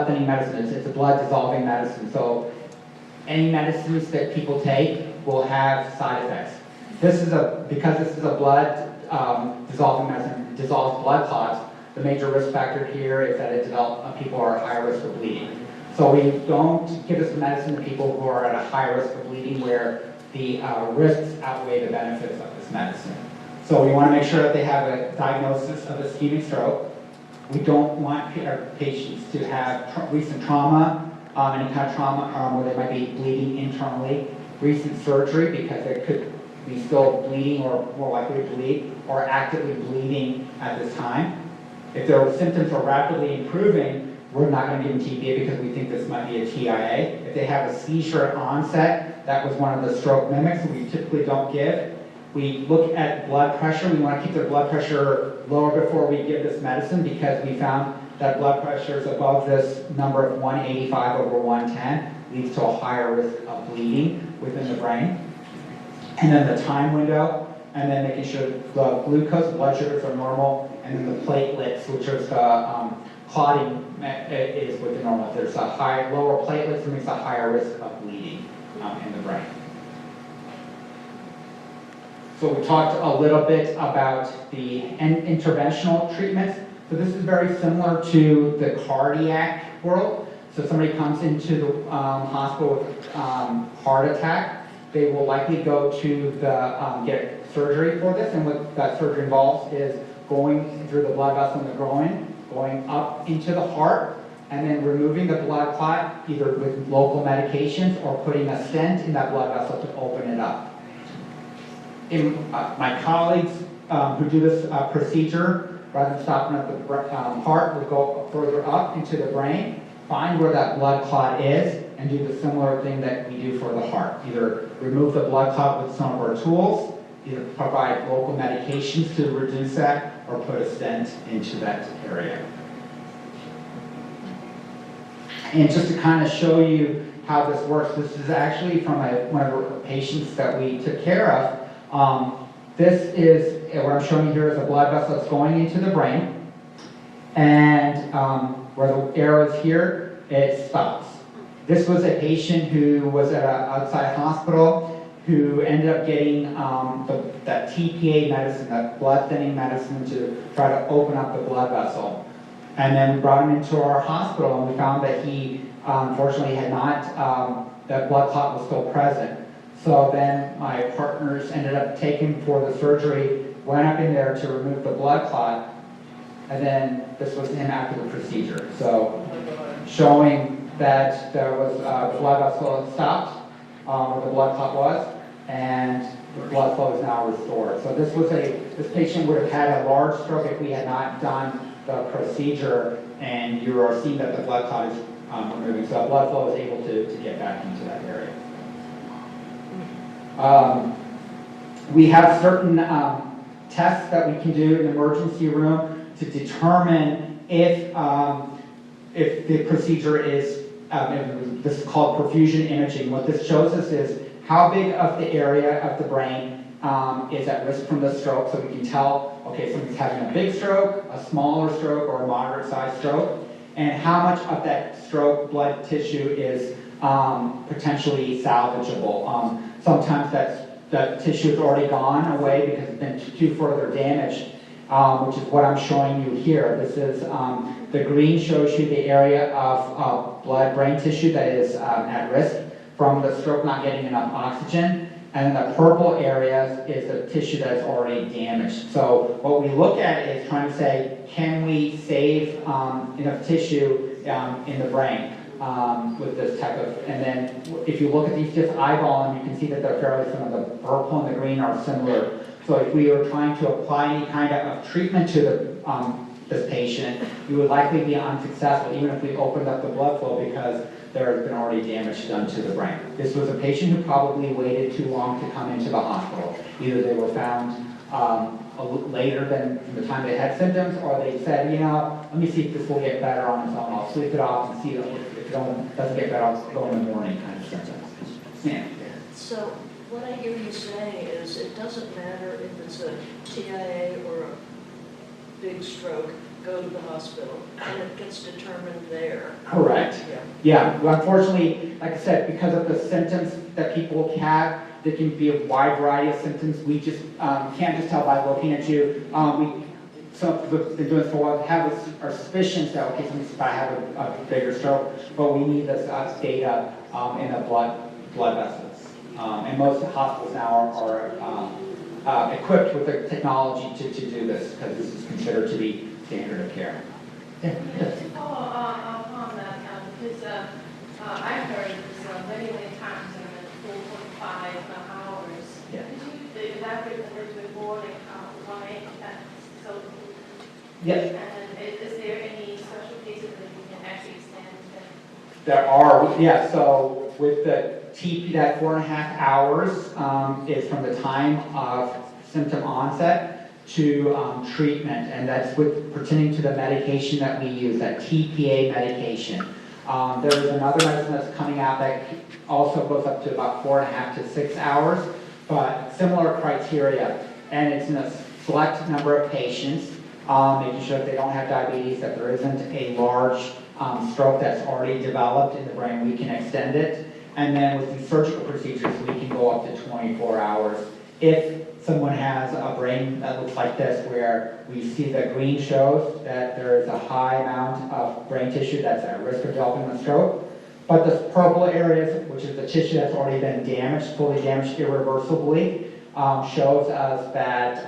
thinning medicine. It's a blood dissolving medicine. So any medicines that people take will have side effects. Because this is a blood dissolving medicine, it dissolves blood clots. The major risk factor here is that people are at high risk of bleeding. So we don't give this medicine to people who are at a high risk of bleeding where the risks outweigh the benefits of this medicine. So we want to make sure that they have a diagnosis of ischemic stroke. We don't want our patients to have recent trauma, any kind of trauma where they might be bleeding internally, recent surgery because they could be still bleeding or more likely to bleed, or actively bleeding at this time. If their symptoms are rapidly improving, we're not going to give them TPA because we think this might be a TIA. If they have a seizure at onset, that was one of the stroke mimics we typically don't give. We look at blood pressure. We want to keep their blood pressure lower before we give this medicine because we found that blood pressure is above this number of 185/110 leads to a higher risk of bleeding within the brain. And then the time window, and then making sure the glucose, blood sugars are normal, and then the platelets, which is the clotting is within normal. If there's lower platelets, it means a higher risk of bleeding in the brain. So we talked a little bit about the interventional treatments. So this is very similar to the cardiac world. So somebody comes into the hospital with heart attack, they will likely go to get surgery for this, and what that surgery involves is going through the blood vessel in the groin, going up into the heart, and then removing the blood clot either with local medications or putting a stent in that blood vessel to open it up. My colleagues who do this procedure, rather than stopping at the heart, will go further up into the brain, find where that blood clot is, and do the similar thing that we do for the heart. Either remove the blood clot with some of our tools, either provide local medications to reduce that, or put a stent into that area. And just to kind of show you how this works, this is actually from one of our patients that we took care of. This is, what I'm showing you here is a blood vessel that's going into the brain. And where the arrow is here, it stops. This was a patient who was at an outside hospital who ended up getting that TPA medicine, that blood thinning medicine, to try to open up the blood vessel. And then we brought him into our hospital, and we found that he unfortunately had not, that blood clot was still present. So then my partners ended up taking for the surgery, went up in there to remove the blood clot, and then this was him after the procedure. So showing that there was the blood vessel had stopped, where the blood clot was, and the blood flow is now restored. So this patient would have had a large stroke if we had not done the procedure, and you are seeing that the blood clot is removing. So blood flow is able to get back into that area. We have certain tests that we can do in the emergency room to determine if the procedure is, this is called perfusion imaging. What this shows us is how big of the area of the brain is at risk from the stroke, so we can tell, okay, somebody's having a big stroke, a smaller stroke, or a moderate-sized stroke, and how much of that stroke blood tissue is potentially salvageable. Sometimes that tissue is already gone away because it's been too further damaged, which is what I'm showing you here. This is, the green shows you the area of blood brain tissue that is at risk from the stroke not getting enough oxygen. And then the purple area is the tissue that is already damaged. So what we look at is trying to say, can we save enough tissue in the brain with this type of, and then if you look at these, just eyeball them, you can see that they're fairly similar. The purple and the green are similar. So if we were trying to apply any kind of treatment to this patient, we would likely be unsuccessful, even if we opened up the blood flow, because there has been already damage done to the brain. This was a patient who probably waited too long to come into the hospital. Either they were found later than the time they had symptoms, or they said, let me see if this will get better on its own. I'll sleep it off and see if it doesn't get better, I'll go in the morning kind of symptoms. Yeah. So what I hear you saying is it doesn't matter if it's a TIA or a big stroke, go to the hospital, and it gets determined there. Correct. Yeah. Well, unfortunately, like I said, because of the symptoms that people have, there can be a wide variety of symptoms. We just can't just tell by looking at you. We've been doing this for a while, have our suspicions that, okay, somebody's about to have a bigger stroke, but we need this data in the blood vessels. And most hospitals now are equipped with the technology to do this, because this is considered to be standard of care. Yeah. To follow up on that, because I've heard this many times in the 4.5 hours. Yeah. Could you elaborate a little bit more, like why so? Yes. And is there any special cases that you can actually extend that? There are, yeah. So with the TP, that 4.5 hours is from the time of symptom onset to treatment, and that's pertaining to the medication that we use, that TPA medication. There is another medicine that's coming out that also goes up to about 4.5 to 6 hours, but similar criteria, and it's in a select number of patients, making sure that they don't have diabetes, that there isn't a large stroke that's already developed in the brain, we can extend it. And then with the surgical procedures, we can go up to 24 hours. If someone has a brain that looks like this, where we see the green shows that there is a high amount of brain tissue that's at risk of developing a stroke, but the purple areas, which is the tissue that's already been damaged, fully damaged irreversibly, shows us that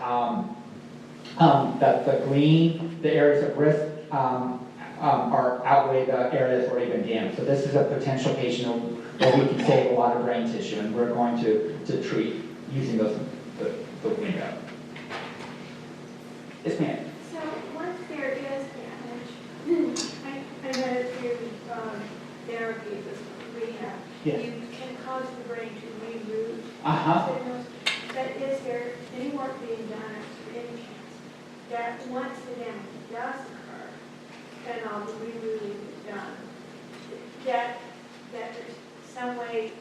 that the green, the areas of risk, outweigh the area that's already been damaged. So this is a potential patient where we can save a lot of brain tissue, and we're going to treat using the window. Yes, ma'am. So once there is damage, I know through therapy with rehab, Yeah. you can cause the brain to reroute signals. But is there any work being done or any chance that once the damage does occur and all the rerouting is done, that there's some way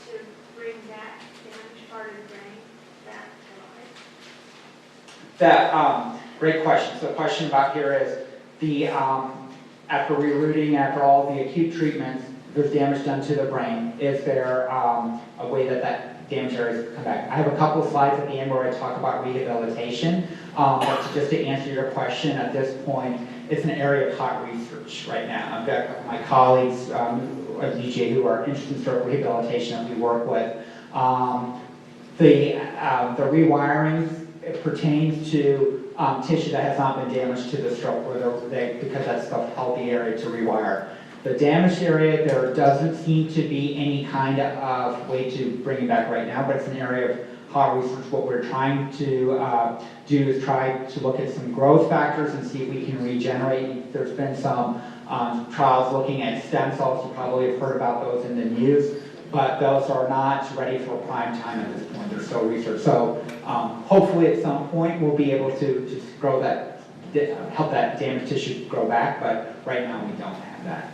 to bring that damaged part of the brain back to life? That, great question. So the question about here is the, after rerouting, after all the acute treatments, there's damage done to the brain. Is there a way that that damage area come back? I have a couple of slides at the end where I talk about rehabilitation. But just to answer your question, at this point, it's an area of hot research right now. I've got my colleagues at UGA who are interested in stroke rehabilitation that we work with. The rewiring pertains to tissue that has not been damaged to the stroke, because that's the healthy area to rewire. The damaged area, there doesn't seem to be any kind of way to bring it back right now, but it's an area of hot research. What we're trying to do is try to look at some growth factors and see if we can regenerate. There's been some trials looking at stem cells. You probably have heard about those in the news, but those are not ready for prime time at this point. They're still research. So hopefully at some point we'll be able to grow that, help that damaged tissue grow back, but right now we don't have that.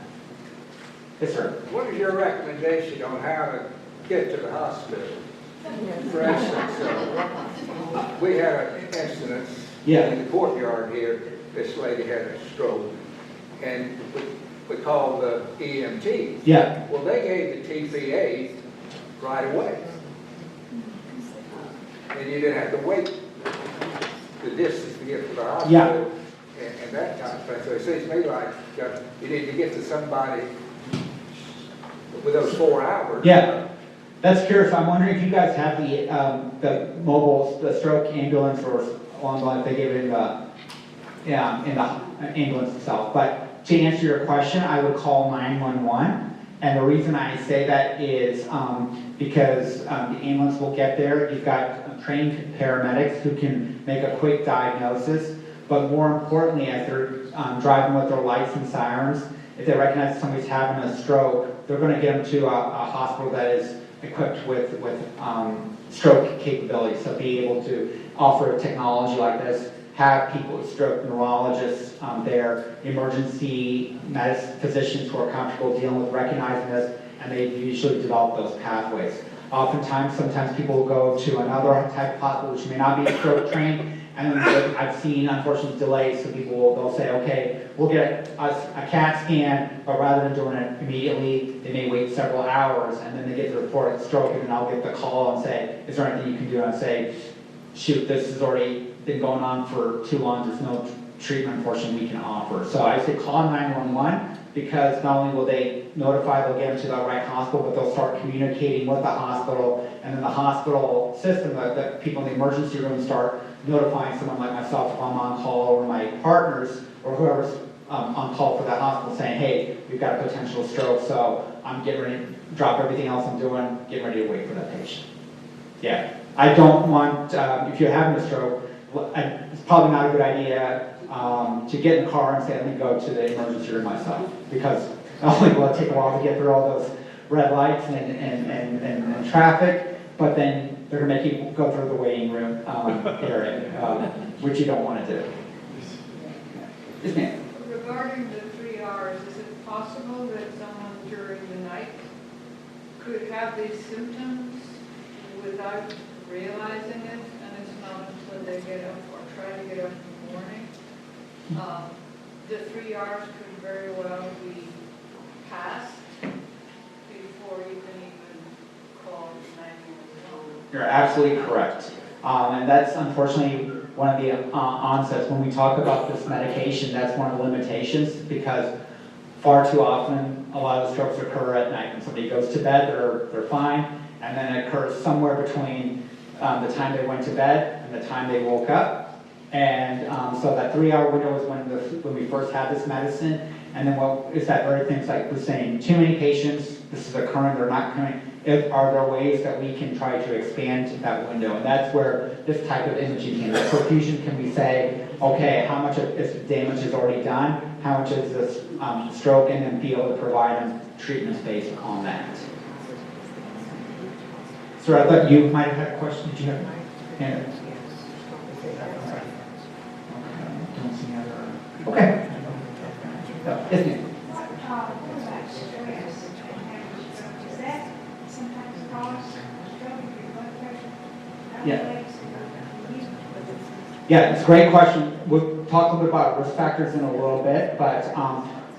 Yes, sir. What is your recommendation on how to get to the hospital? For instance, we had an incident in the courtyard here. This lady had a stroke, and we called the EMT. Yeah. Well, they gave the TPA right away. And you didn't have to wait the distance to get to the hospital. Yeah. And that kind of thing. So it seems to me like you need to get to somebody with those 4 hours. Yeah. That's curious. I'm wondering if you guys have the mobile, the stroke ambulance, or along the line, if they give it in the ambulance itself. But to answer your question, I would call 911. And the reason I say that is because the ambulance will get there. You've got trained paramedics who can make a quick diagnosis. But more importantly, as they're driving with their lights and sirens, if they recognize somebody's having a stroke, they're going to get them to a hospital that is equipped with stroke capabilities. So be able to offer a technology like this, have people with stroke neurologists there, emergency medicine physicians who are comfortable dealing with recognizing this, and they usually develop those pathways. Oftentimes, sometimes people will go to another type of hospital which may not be stroke trained, and then I've seen, unfortunately, delays. So they'll say, okay, we'll get a CAT scan, but rather than doing it immediately, they may wait several hours, and then they get the report of stroke, and then I'll get the call and say, is there anything you can do? And I say, shoot, this has already been going on for too long. There's no treatment, unfortunately, we can offer. So I say call 911, because not only will they notify, they'll get them to the right hospital, but they'll start communicating with the hospital, and then the hospital system, the people in the emergency room start notifying someone like myself if I'm on call, or my partners, or whoever's on call for that hospital, saying, hey, we've got a potential stroke, so I'm getting ready to drop everything else I'm doing, getting ready to wait for that patient. Yeah, I don't want, if you're having a stroke, it's probably not a good idea to get in the car and say, let me go to the emergency room myself, because not only will it take a while to get through all those red lights and traffic, but then they're going to make you go through the waiting room area, which you don't want to do. Yes, ma'am. Regarding the 3 hours, is it possible that someone during the night could have these symptoms without realizing it, and it's not until they get up or try to get up in the morning? The 3 hours could very well be passed before you can even call 911. You're absolutely correct. And that's unfortunately one of the onsets. When we talk about this medication, that's one of the limitations, because far too often a lot of strokes occur at night. When somebody goes to bed, they're fine, and then it occurs somewhere between the time they went to bed and the time they woke up. And so that 3 hour window is when we first had this medicine. And then what is that very things like we're saying, too many patients, this is occurring, they're not coming. Are there ways that we can try to expand that window? And that's where this type of imaging can be. Perfusion, can we say, okay, how much of this damage is already done? How much is this stroke? And then be able to provide them treatments based on that. Sir, I thought you might have had a question. Did you have a hand? Don't see any other. Okay. Yes, ma'am. Yeah. Yeah, it's a great question. We'll talk a little bit about risk factors in a little bit, but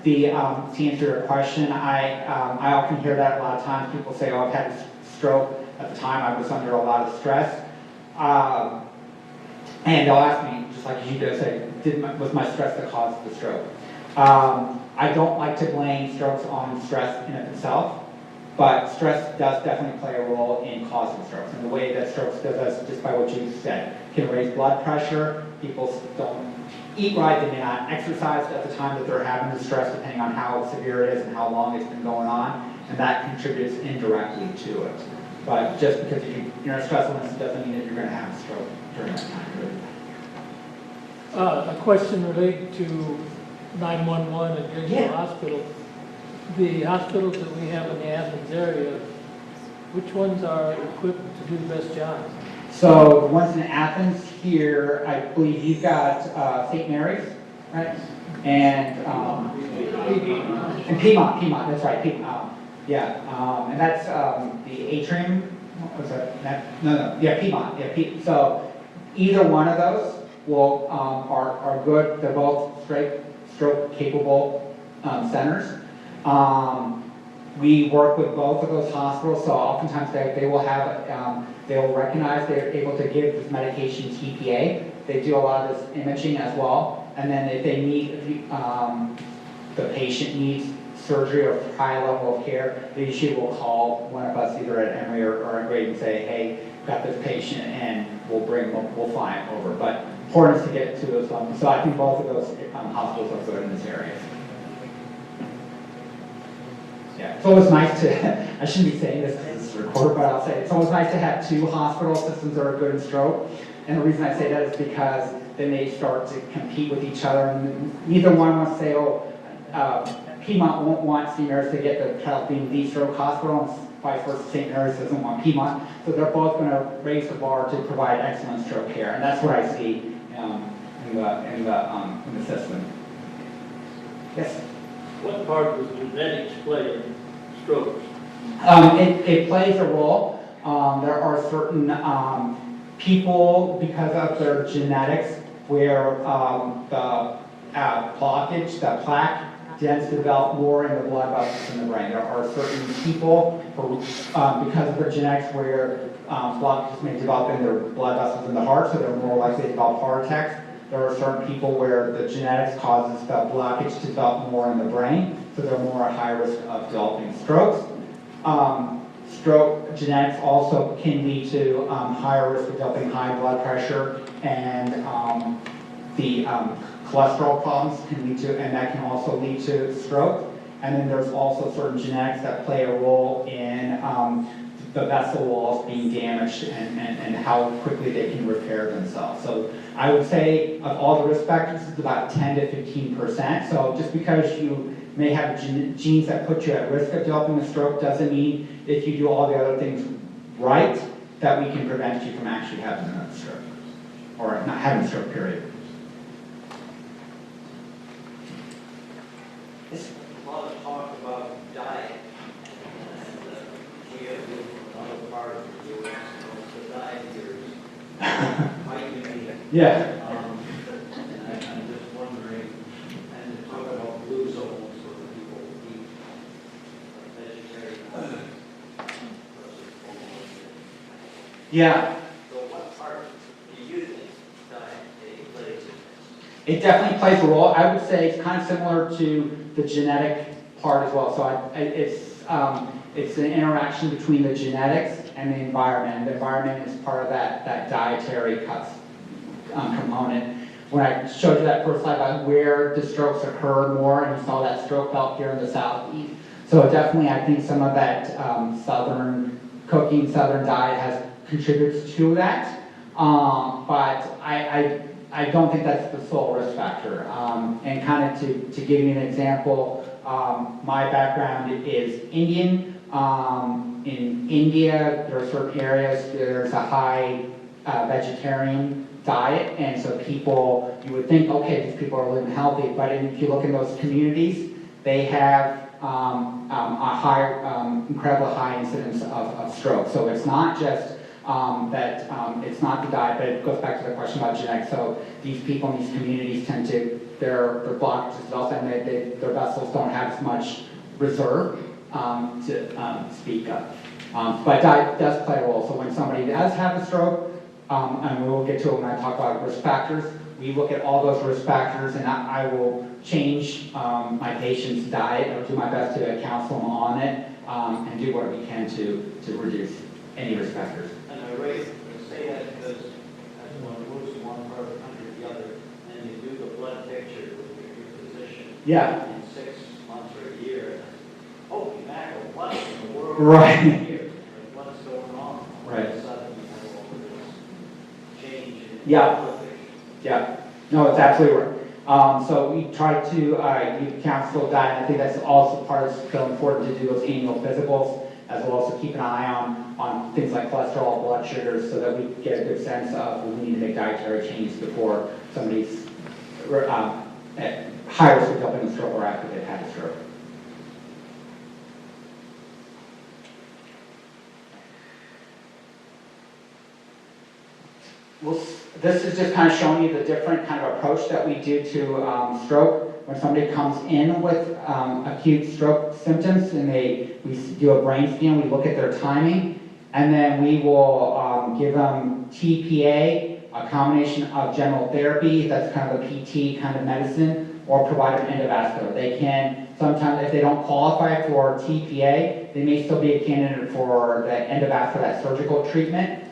to answer your question, I often hear that a lot of times. People say, "Oh, I've had a stroke." At the time, I was under a lot of stress, and they'll ask me, just like you did, say, "Was my stress the cause of the stroke?" I don't like to blame strokes on stress in of itself. But stress does definitely play a role in causing strokes. And the way that strokes does us, just by what you said, can raise blood pressure. People don't eat right, they may not exercise at the time that they're having the stress, depending on how severe it is and how long it's been going on. And that contributes indirectly to it. But just because you're in a stress illness doesn't mean that you're going to have a stroke during that time period. A question related to 911 and Greenville Hospital. The hospitals that we have in the Athens area, which ones are equipped to do the best job? So the ones in Athens here, I believe you've got St. Mary's, right? And Piedmont, that's right, Piedmont. And that's the Atrium. What was that? No, yeah, Piedmont. Yeah, so either one of those will are good. They're both stroke capable centers. We work with both of those hospitals, so oftentimes they will have, they will recognize they're able to give this medication TPA. They do a lot of this imaging as well, and then if they need, the patient needs surgery or high level of care, they usually will call one of us either at Emory or at Grade and say, "Hey, got this patient," and we'll fly it over. But important is to get to those levels. So I think both of those hospitals are good in this area. Yeah, it's always nice to, I shouldn't be saying this because it's recorded, but I'll say it's always nice to have two hospital systems that are good in stroke. And the reason I say that is because then they start to compete with each other, and neither one wants to say, Piedmont won't want St. Mary's to get the title of being the stroke hospital, and vice versa, St. Mary's doesn't want Piedmont. So they're both going to raise the bar to provide excellent stroke care, and that's what I see in the system. Yes? What part does genetics play in strokes? It plays a role. There are certain people, because of their genetics, where the blockage, the plaque, tends to develop more in the blood vessels in the brain. There are certain people, because of their genetics, where blockages may develop in their blood vessels in the heart, so they're more likely to develop heart attacks. There are certain people where the genetics causes the blockage to develop more in the brain, so they're more at high risk of developing strokes. Stroke genetics also can lead to higher risk of developing high blood pressure, and the cholesterol problems can lead to, and that can also lead to stroke. And then there's also certain genetics that play a role in the vessel walls being damaged and how quickly they can repair themselves. So I would say of all the risk factors, it's about 10 to 15%. So just because you may have genes that put you at risk of developing a stroke doesn't mean if you do all the other things right that we can prevent you from actually having another stroke or not having a stroke, period. A lot of talk about diet. We have another part of the U.S. the diet here is quite unique. Yeah. And I'm just wondering, and to talk about blue zones where the people eat vegetarian versus Yeah. So what part do you think diet plays in this? It definitely plays a role. I would say it's kind of similar to the genetic part as well. So it's an interaction between the genetics and the environment. The environment is part of that dietary component. When I showed you that first slide about where the strokes occur more, and you saw that stroke belt here in the southeast. So definitely, I think some of that southern cooking, southern diet contributes to that. But I don't think that's the sole risk factor. And kind of to give you an example, my background is Indian. In India, there are certain areas there's a high vegetarian diet, and so people, you would think, okay, these people are living healthy, but if you look in those communities, they have a higher, incredible high incidence of stroke. So it's not just It's not the diet, but it goes back to the question about genetics. So these people in these communities tend to, their blockages develop, and their vessels don't have as much reserve to speak up. But diet does play a role. So when somebody does have a stroke, and we will get to it when I talk about risk factors, we look at all those risk factors, and I will change my patient's diet, or do my best to counsel them on it, and do what we can to reduce any risk factors. And I say that because as one moves from one part of the country to the other, and you do the blood picture with your physician Yeah. in 6 months or a year, and holy mackerel, what in the world Right. is here? Like, what's going on? Right. All of a sudden you have all this change in Yeah. blood picture. Yeah, no, it's absolutely right. So we try to counsel diet. I think that's also part of it's so important to do those annual physicals, as well as to keep an eye on things like cholesterol, blood sugars, so that we get a good sense of when we need to make dietary changes before somebody's at high risk of developing a stroke or after they've had a stroke. This is just kind of showing you the different kind of approach that we do to stroke. When somebody comes in with acute stroke symptoms and we do a brain scan, we look at their timing, and then we will give them TPA, a combination of general therapy, that's kind of a PT kind of medicine, or provide them endovascular. They can, sometimes if they don't qualify for TPA, they may still be a candidate for the endovascular, that surgical treatment.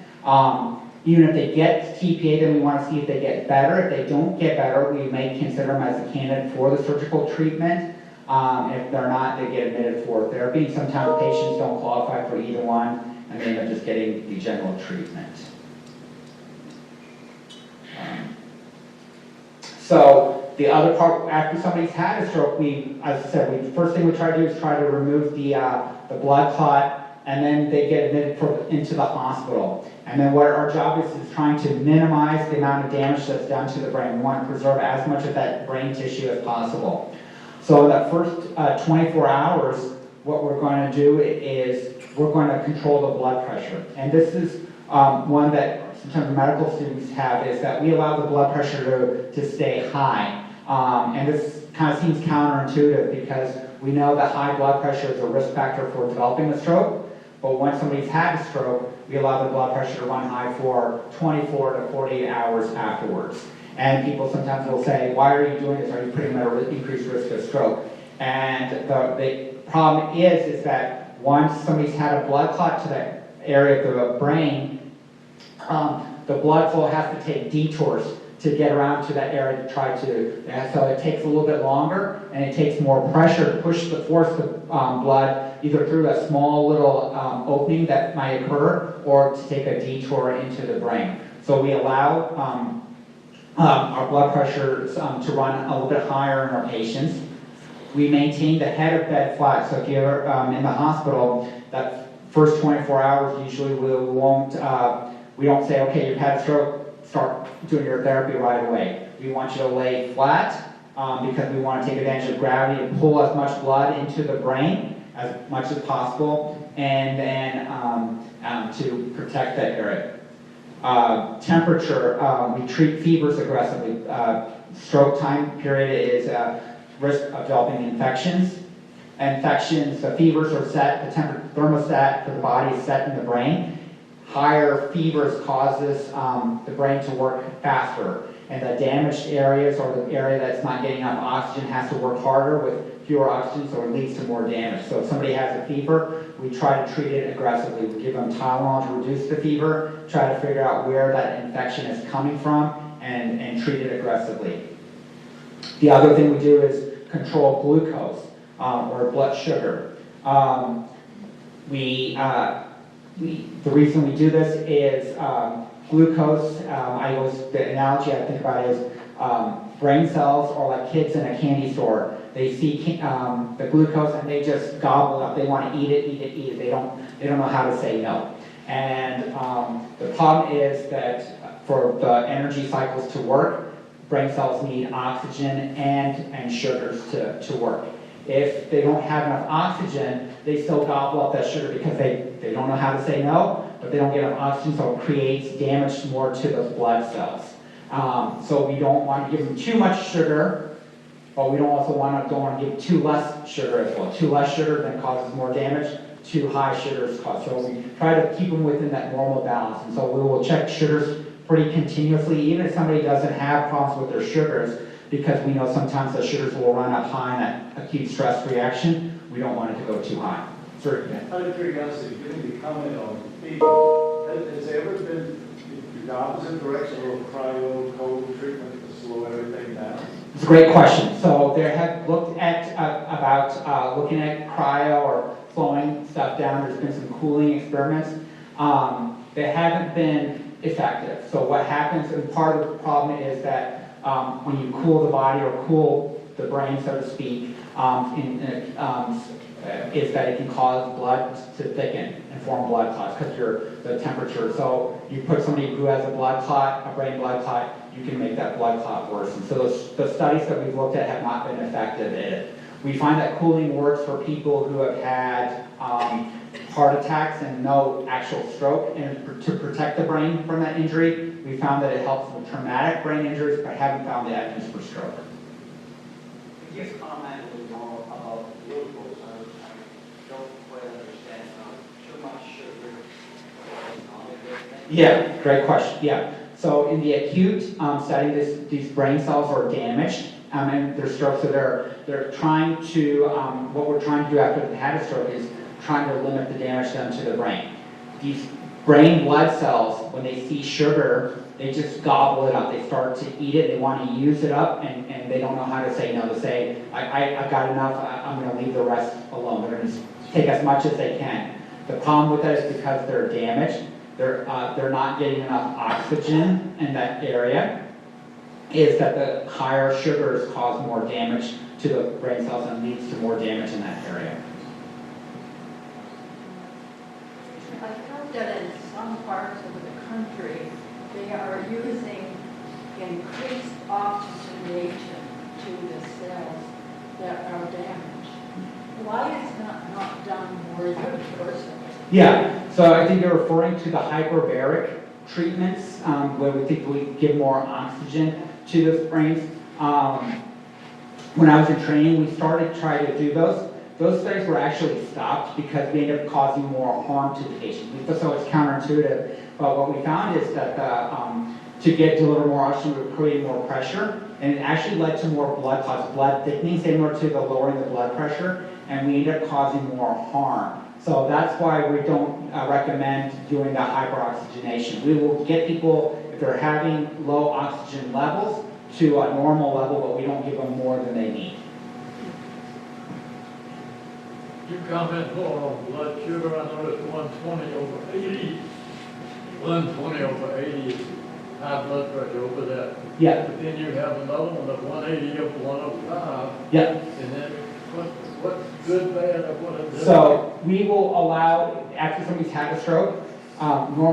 Even if they get TPA, then we want to see if they get better. If they don't get better, we may consider them as a candidate for the surgical treatment. If they're not, they get admitted for therapy. Sometimes patients don't qualify for either one, and they end up just getting the general treatment. So the other part, after somebody's had a stroke, as I said, first thing we try to do is try to remove the blood clot, and then they get admitted into the hospital. And then what our job is trying to minimize the amount of damage that's done to the brain. We want to preserve as much of that brain tissue as possible. So in that first 24 hours, what we're going to do is we're going to control the blood pressure. And this is one that sometimes medical students have, is that we allow the blood pressure to stay high. And this kind of seems counterintuitive because we know that high blood pressure is a risk factor for developing a stroke. But when somebody's had a stroke, we allow the blood pressure to run high for 24 to 48 hours afterwards. And people sometimes will say, why are you doing this? Are you putting them at an increased risk of stroke? And the problem is that once somebody's had a blood clot to that area of the brain, the blood flow has to take detours to get around to that area to try to, so it takes a little bit longer, and it takes more pressure to force the blood either through a small little opening that might occur, or to take a detour into the brain. So we allow our blood pressures to run a little bit higher in our patients. We maintain the head of bed flat. So if you're in the hospital, that first 24 hours, usually we don't say, okay, you've had a stroke, start doing your therapy right away. We want you to lay flat because we want to take advantage of gravity and pull as much blood into the brain as much as possible, and then to protect that area. Temperature, we treat fevers aggressively. Stroke time period is risk of developing infections. The fevers are set, the thermostat for the body is set in the brain. Higher fevers causes the brain to work faster, and the damaged areas, or the area that's not getting enough oxygen, has to work harder with fewer oxygen, so it leads to more damage. So if somebody has a fever, we try to treat it aggressively. We give them Tylenol to reduce the fever, try to figure out where that infection is coming from, and treat it aggressively. The other thing we do is control glucose, or blood sugar. The reason we do this is glucose. The analogy I think about is brain cells are like kids in a candy store. They see the glucose and they just gobble up. They want to eat it, eat it, eat it. They don't know how to say no. And the problem is that for the energy cycles to work, brain cells need oxygen and sugars to work. If they don't have enough oxygen, they still gobble up that sugar because they don't know how to say no, but they don't get enough oxygen, so it creates damage more to those blood cells. So we don't want to give them too much sugar, but we don't want to give too less sugar as well. Too less sugar then causes more damage. Too high sugars cause. So we try to keep them within that normal balance. And so we will check sugars pretty continuously, even if somebody doesn't have problems with their sugars, because we know sometimes the sugars will run up high in that acute stress reaction. We don't want it to go too high. Sir, yeah. Out of curiosity, given the comment on fever, has there ever been the opposite direction, a little cryo cold treatment to slow everything down? It's a great question. So they have looked at looking at cryo or slowing stuff down. There's been some cooling experiments. They haven't been effective. So what happens, and part of the problem is that when you cool the body or cool the brain, so to speak, is that it can cause blood to thicken and form blood clots because the temperature. So you put somebody who has a blood clot, a brain blood clot, you can make that blood clot worse. And so the studies that we've looked at have not been effective at it. We find that cooling works for people who have had heart attacks and no actual stroke, and to protect the brain from that injury. We found that it helps with traumatic brain injuries, but haven't found the evidence for stroke. Could you comment a little more about glucose? I don't quite understand too much sugar. Yeah, great question. Yeah. So in the acute setting, these brain cells are damaged and they're stroke. So they're trying to, what we're trying to do after they've had a stroke is trying to limit the damage done to the brain. These brain blood cells, when they see sugar, they just gobble it up. They start to eat it. They want to use it up, and they don't know how to say no. They say, I've got enough. I'm going to leave the rest alone. They're going to take as much as they can. The problem with that is because they're damaged. They're not getting enough oxygen in that area, is that the higher sugars cause more damage to the brain cells and leads to more damage in that area. I've heard that in some parts of the country, they are using increased oxygenation to the cells that are damaged. Why is that not done more universally? Yeah, so I think you're referring to the hyperbaric treatments, where we think we give more oxygen to the brains. When I was in training, we started trying to do those. Those studies were actually stopped because we ended up causing more harm to the patient. So it's counterintuitive, but what we found is that to deliver more oxygen, we were creating more pressure, and it actually led to more blood clots, blood thickening, similar to the lowering the blood pressure, and we ended up causing more harm. So that's why we don't recommend doing the hyperoxygenation. We will get people, if they're having low oxygen levels, to a normal level, but we don't give them more than they need. You comment more on blood sugar. I noticed 120 over 80. 120 over 80 is high blood pressure over that. Yeah. But then you have another one of 180 over 105. Yeah. And then what's good, bad, or what is it? So we will allow, after somebody's had a stroke,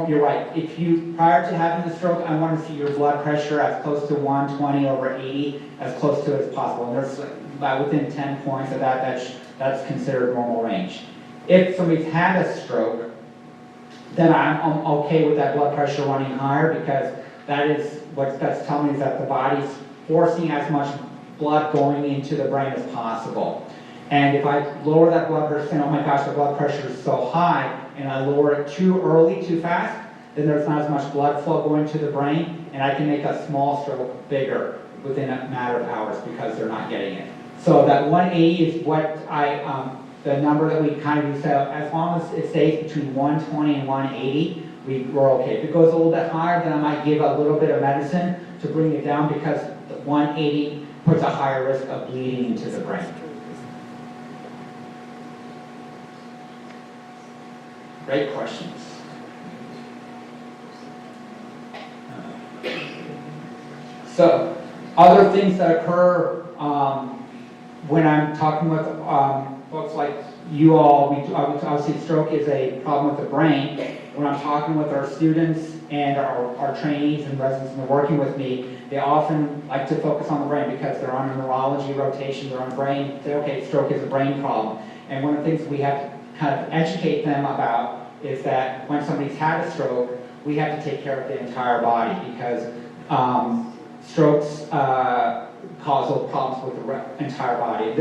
you're right. If you, prior to having the stroke, I want to see your blood pressure as close to 120 over 80, as close to it as possible. And there's about within 10 points of that, that's considered normal range. If somebody's had a stroke, then I'm okay with that blood pressure running higher, because that is what that's telling me is that the body's forcing as much blood going into the brain as possible. And if I lower that blood pressure, saying, oh my gosh, the blood pressure is so high, and I lower it too early, too fast, then there's not as much blood flow going to the brain, and I can make a small stroke bigger within a matter of hours because they're not getting it. So that 180 is what the number that we kind of use. So as long as it stays between 120 and 180, we're okay. If it goes a little bit higher, then I might give a little bit of medicine to bring it down, because the 180 puts a higher risk of bleeding into the brain. Great questions. So, other things that occur when I'm talking with folks like you all, obviously stroke is a problem with the brain. When I'm talking with our students and our trainees and residents and they're working with me, they often like to focus on the brain because they're on a neurology rotation, they're on brain, say, okay, stroke is a brain problem. And one of the things we have to kind of educate them about is that when somebody's had a stroke, we have to take care of the entire body because strokes cause problems with the entire body.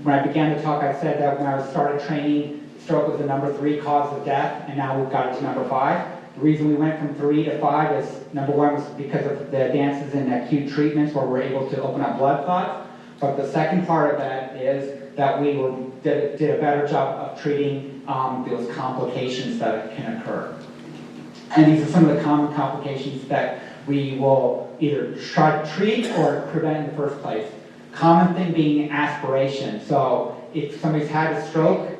When I began to talk, I said that when I started training, stroke was the number 3 cause of death, and now we've got it to number 5. The reason we went from 3 to 5 is, number 1 was because of the advances in acute treatments where we're able to open up blood clots. But the second part of that is that we did a better job of treating those complications that can occur. And these are some of the common complications that we will either try to treat or prevent in the first place. Common thing being aspiration. So if somebody's had a stroke,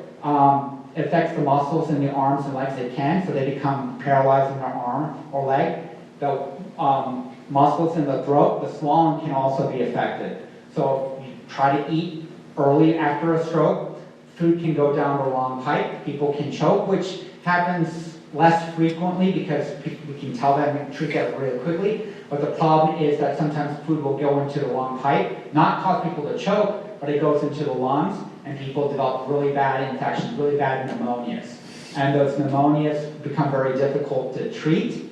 it affects the muscles in the arms and legs they can, so they become paralyzed in their arm or leg. The muscles in the throat, the swallowing can also be affected. So you try to eat early after a stroke. Food can go down the long pipe. People can choke, which happens less frequently because we can tell them and treat that really quickly. But the problem is that sometimes food will go into the lung pipe, not cause people to choke, but it goes into the lungs, and people develop really bad infections, really bad pneumonias. And those pneumonias become very difficult to treat,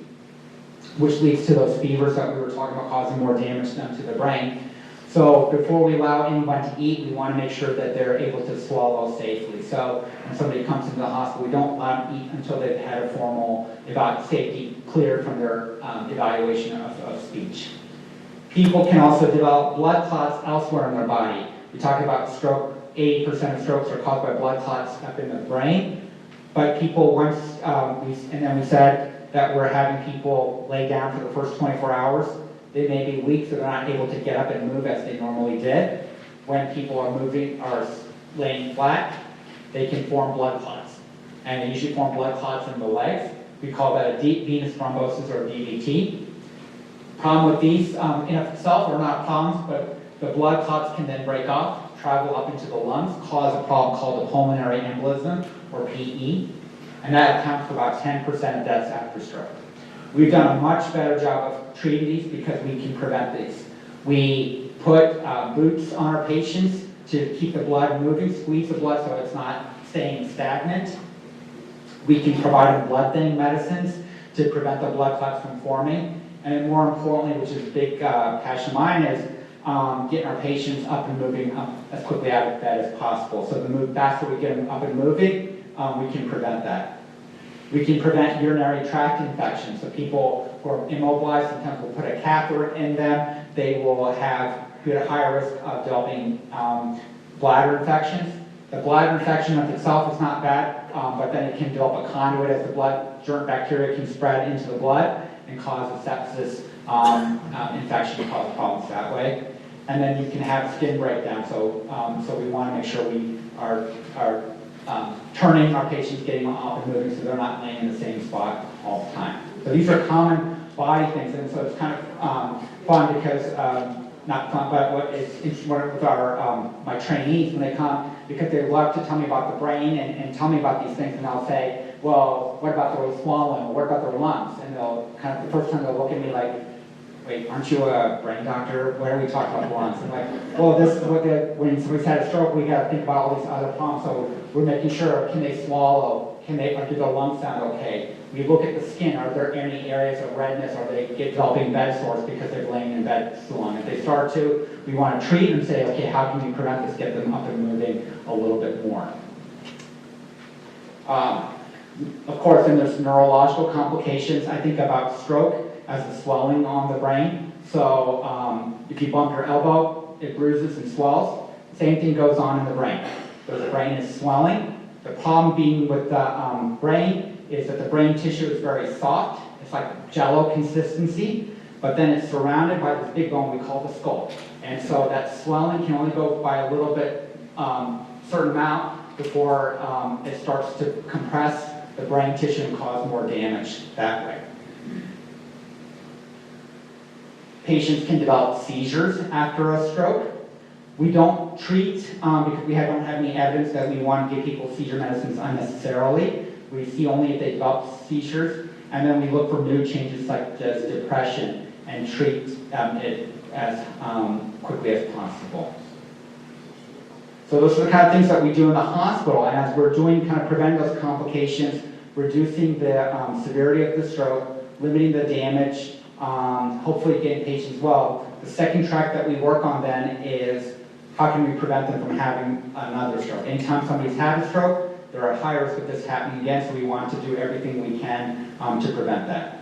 which leads to those fevers that we were talking about causing more damage to the brain. So before we allow anyone to eat, we want to make sure that they're able to swallow safely. So when somebody comes into the hospital, we don't allow them to eat until they've had a formal safety cleared from their evaluation of speech. People can also develop blood clots elsewhere in their body. We talk about stroke, 80% of strokes are caused by blood clots up in the brain. But people once, we said that we're having people lay down for the first 24 hours. They may be weak, so they're not able to get up and move as they normally did. When people are laying flat, they can form blood clots. And they usually form blood clots in the legs. We call that a deep venous thrombosis or DVT. Problem with these in of itself are not problems, but the blood clots can then break off, travel up into the lungs, cause a problem called a pulmonary embolism or PE. And that accounts for about 10% of deaths after stroke. We've done a much better job of treating these because we can prevent these. We put boots on our patients to keep the blood moving, squeeze the blood so it's not staying stagnant. We can provide them blood thinning medicines to prevent the blood clots from forming. And then more importantly, which is a big passion of mine, is getting our patients up and moving up as quickly out of bed as possible. So the faster we get them up and moving, we can prevent that. We can prevent urinary tract infections. So people who are immobilized, sometimes we'll put a catheter in them. They will have a higher risk of developing bladder infections. The bladder infection of itself is not bad, but then it can develop a conduit as the blood, germ bacteria can spread into the blood and cause a sepsis infection, cause problems that way. And then you can have skin breakdown. So we want to make sure we are turning our patients, getting them up and moving so they're not laying in the same spot all the time. So these are common body things, and so it's kind of fun because, not fun, but what is interesting with my trainees when they come, because they love to tell me about the brain and tell me about these things, and I'll say, well, what about their swallowing, or what about their lungs? And they'll kind of, the first time they'll look at me like, wait, aren't you a brain doctor? Why are we talking about lungs? And like, well, this is what when somebody's had a stroke, we got to think about all these other problems. So we're making sure, can they swallow? Do their lungs sound okay? We look at the skin. Are there any areas of redness? Are they developing bed sores because they're laying in bed so long? If they start to, we want to treat and say, okay, how can we prevent this? Get them up and moving a little bit more. Of course, then there's neurological complications. I think about stroke as a swelling on the brain. So if you bump your elbow, it bruises and swells. Same thing goes on in the brain. So the brain is swelling. The problem being with the brain is that the brain tissue is very soft. It's like jello consistency, but then it's surrounded by this big bone we call the skull. And so that swelling can only go by a little bit, certain amount before it starts to compress the brain tissue and cause more damage that way. Patients can develop seizures after a stroke. We don't treat because we don't have any evidence that we want to give people seizure medicines unnecessarily. We see only if they develop seizures, and then we look for mood changes such as depression and treat it as quickly as possible. So those are the kind of things that we do in the hospital, and as we're doing kind of preventing those complications, reducing the severity of the stroke, limiting the damage, hopefully getting patients well. The second track that we work on then is how can we prevent them from having another stroke. Anytime somebody's had a stroke, they're at high risk of this happening again, so we want to do everything we can to prevent that.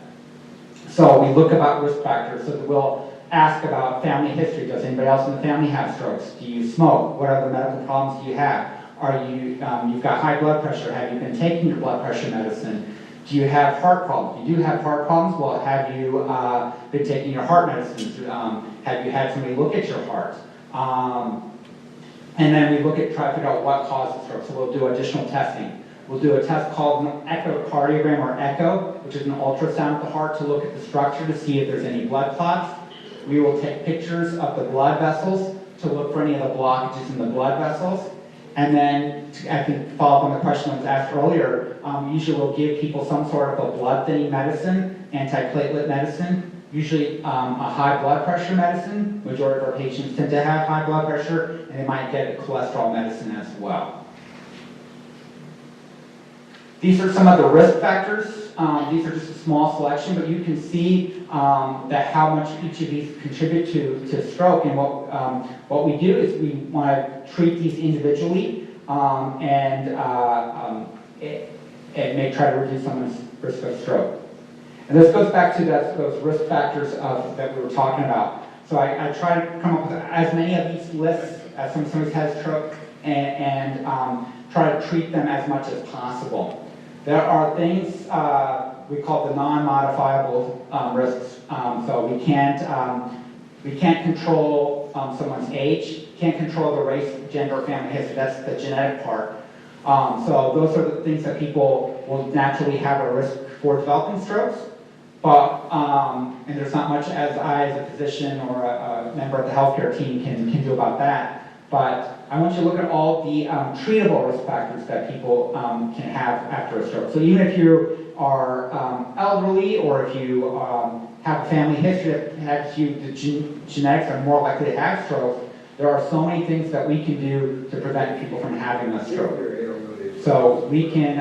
So we look about risk factors, so we'll ask about family history. Does anybody else in the family have strokes? Do you smoke? What other medical problems do you have? Are you, you've got high blood pressure. Have you been taking your blood pressure medicine? Do you have heart problems? You do have heart problems? Well, have you been taking your heart medicines? Have you had somebody look at your heart? And then we try to figure out what caused the stroke. So we'll do additional testing. We'll do a test called an echocardiogram or echo, which is an ultrasound of the heart to look at the structure to see if there's any blood clots. We will take pictures of the blood vessels to look for any of the blockages in the blood vessels. And then, I think, follow up on the question that was asked earlier, usually we'll give people some sort of a blood thinning medicine, antiplatelet medicine, usually a high blood pressure medicine. Majority of our patients tend to have high blood pressure, and they might get a cholesterol medicine as well. These are some of the risk factors. These are just a small selection, but you can see that how much each of these contribute to stroke. And what we do is we want to treat these individually and try to reduce someone's risk of stroke. And this goes back to those risk factors that we were talking about. So I try to come up with as many of these lists as somebody has stroke and try to treat them as much as possible. There are things we call the non-modifiable risks. So we can't control someone's age, can't control the race, gender, or family history. That's the genetic part. So those are the things that people will naturally have a risk for developing strokes. But and there's not much as I, as a physician or a member of the healthcare team, can do about that. But I want you to look at all the treatable risk factors that people can have after a stroke. So even if you are elderly or if you have a family history that has the genetics are more likely to have stroke, there are so many things that we can do to prevent people from having a stroke. So we can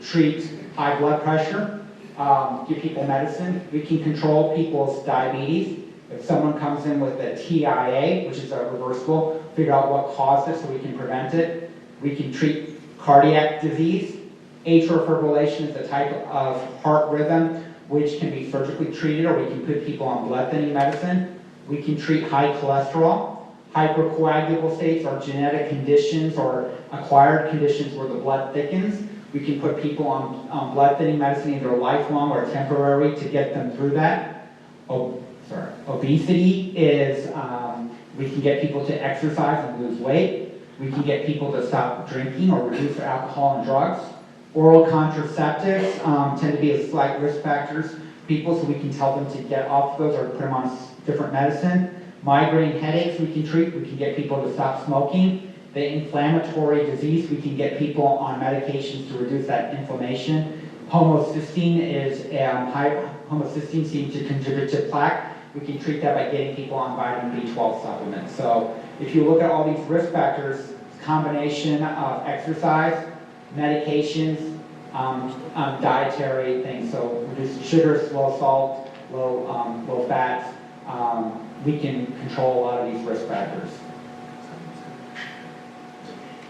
treat high blood pressure, give people medicine. We can control people's diabetes. If someone comes in with a TIA, which is a reversible, figure out what caused it so we can prevent it. We can treat cardiac disease. Atrial fibrillation is a type of heart rhythm which can be surgically treated, or we can put people on blood thinning medicine. We can treat high cholesterol. Hypercoagulable states are genetic conditions or acquired conditions where the blood thickens. We can put people on blood thinning medicine, either lifelong or temporary, to get them through that. Obesity is, we can get people to exercise and lose weight. We can get people to stop drinking or reduce their alcohol and drugs. Oral contraceptives tend to be a slight risk factors for people, so we can tell them to get off those or put them on different medicine. Migraine headaches we can treat. We can get people to stop smoking. The inflammatory disease, we can get people on medications to reduce that inflammation. Homocysteine homocysteine seems to contribute to plaque. We can treat that by getting people on vitamin B12 supplements. So if you look at all these risk factors, combination of exercise, medications, dietary things, so reduce sugars, low salt, low fats, we can control a lot of these risk factors.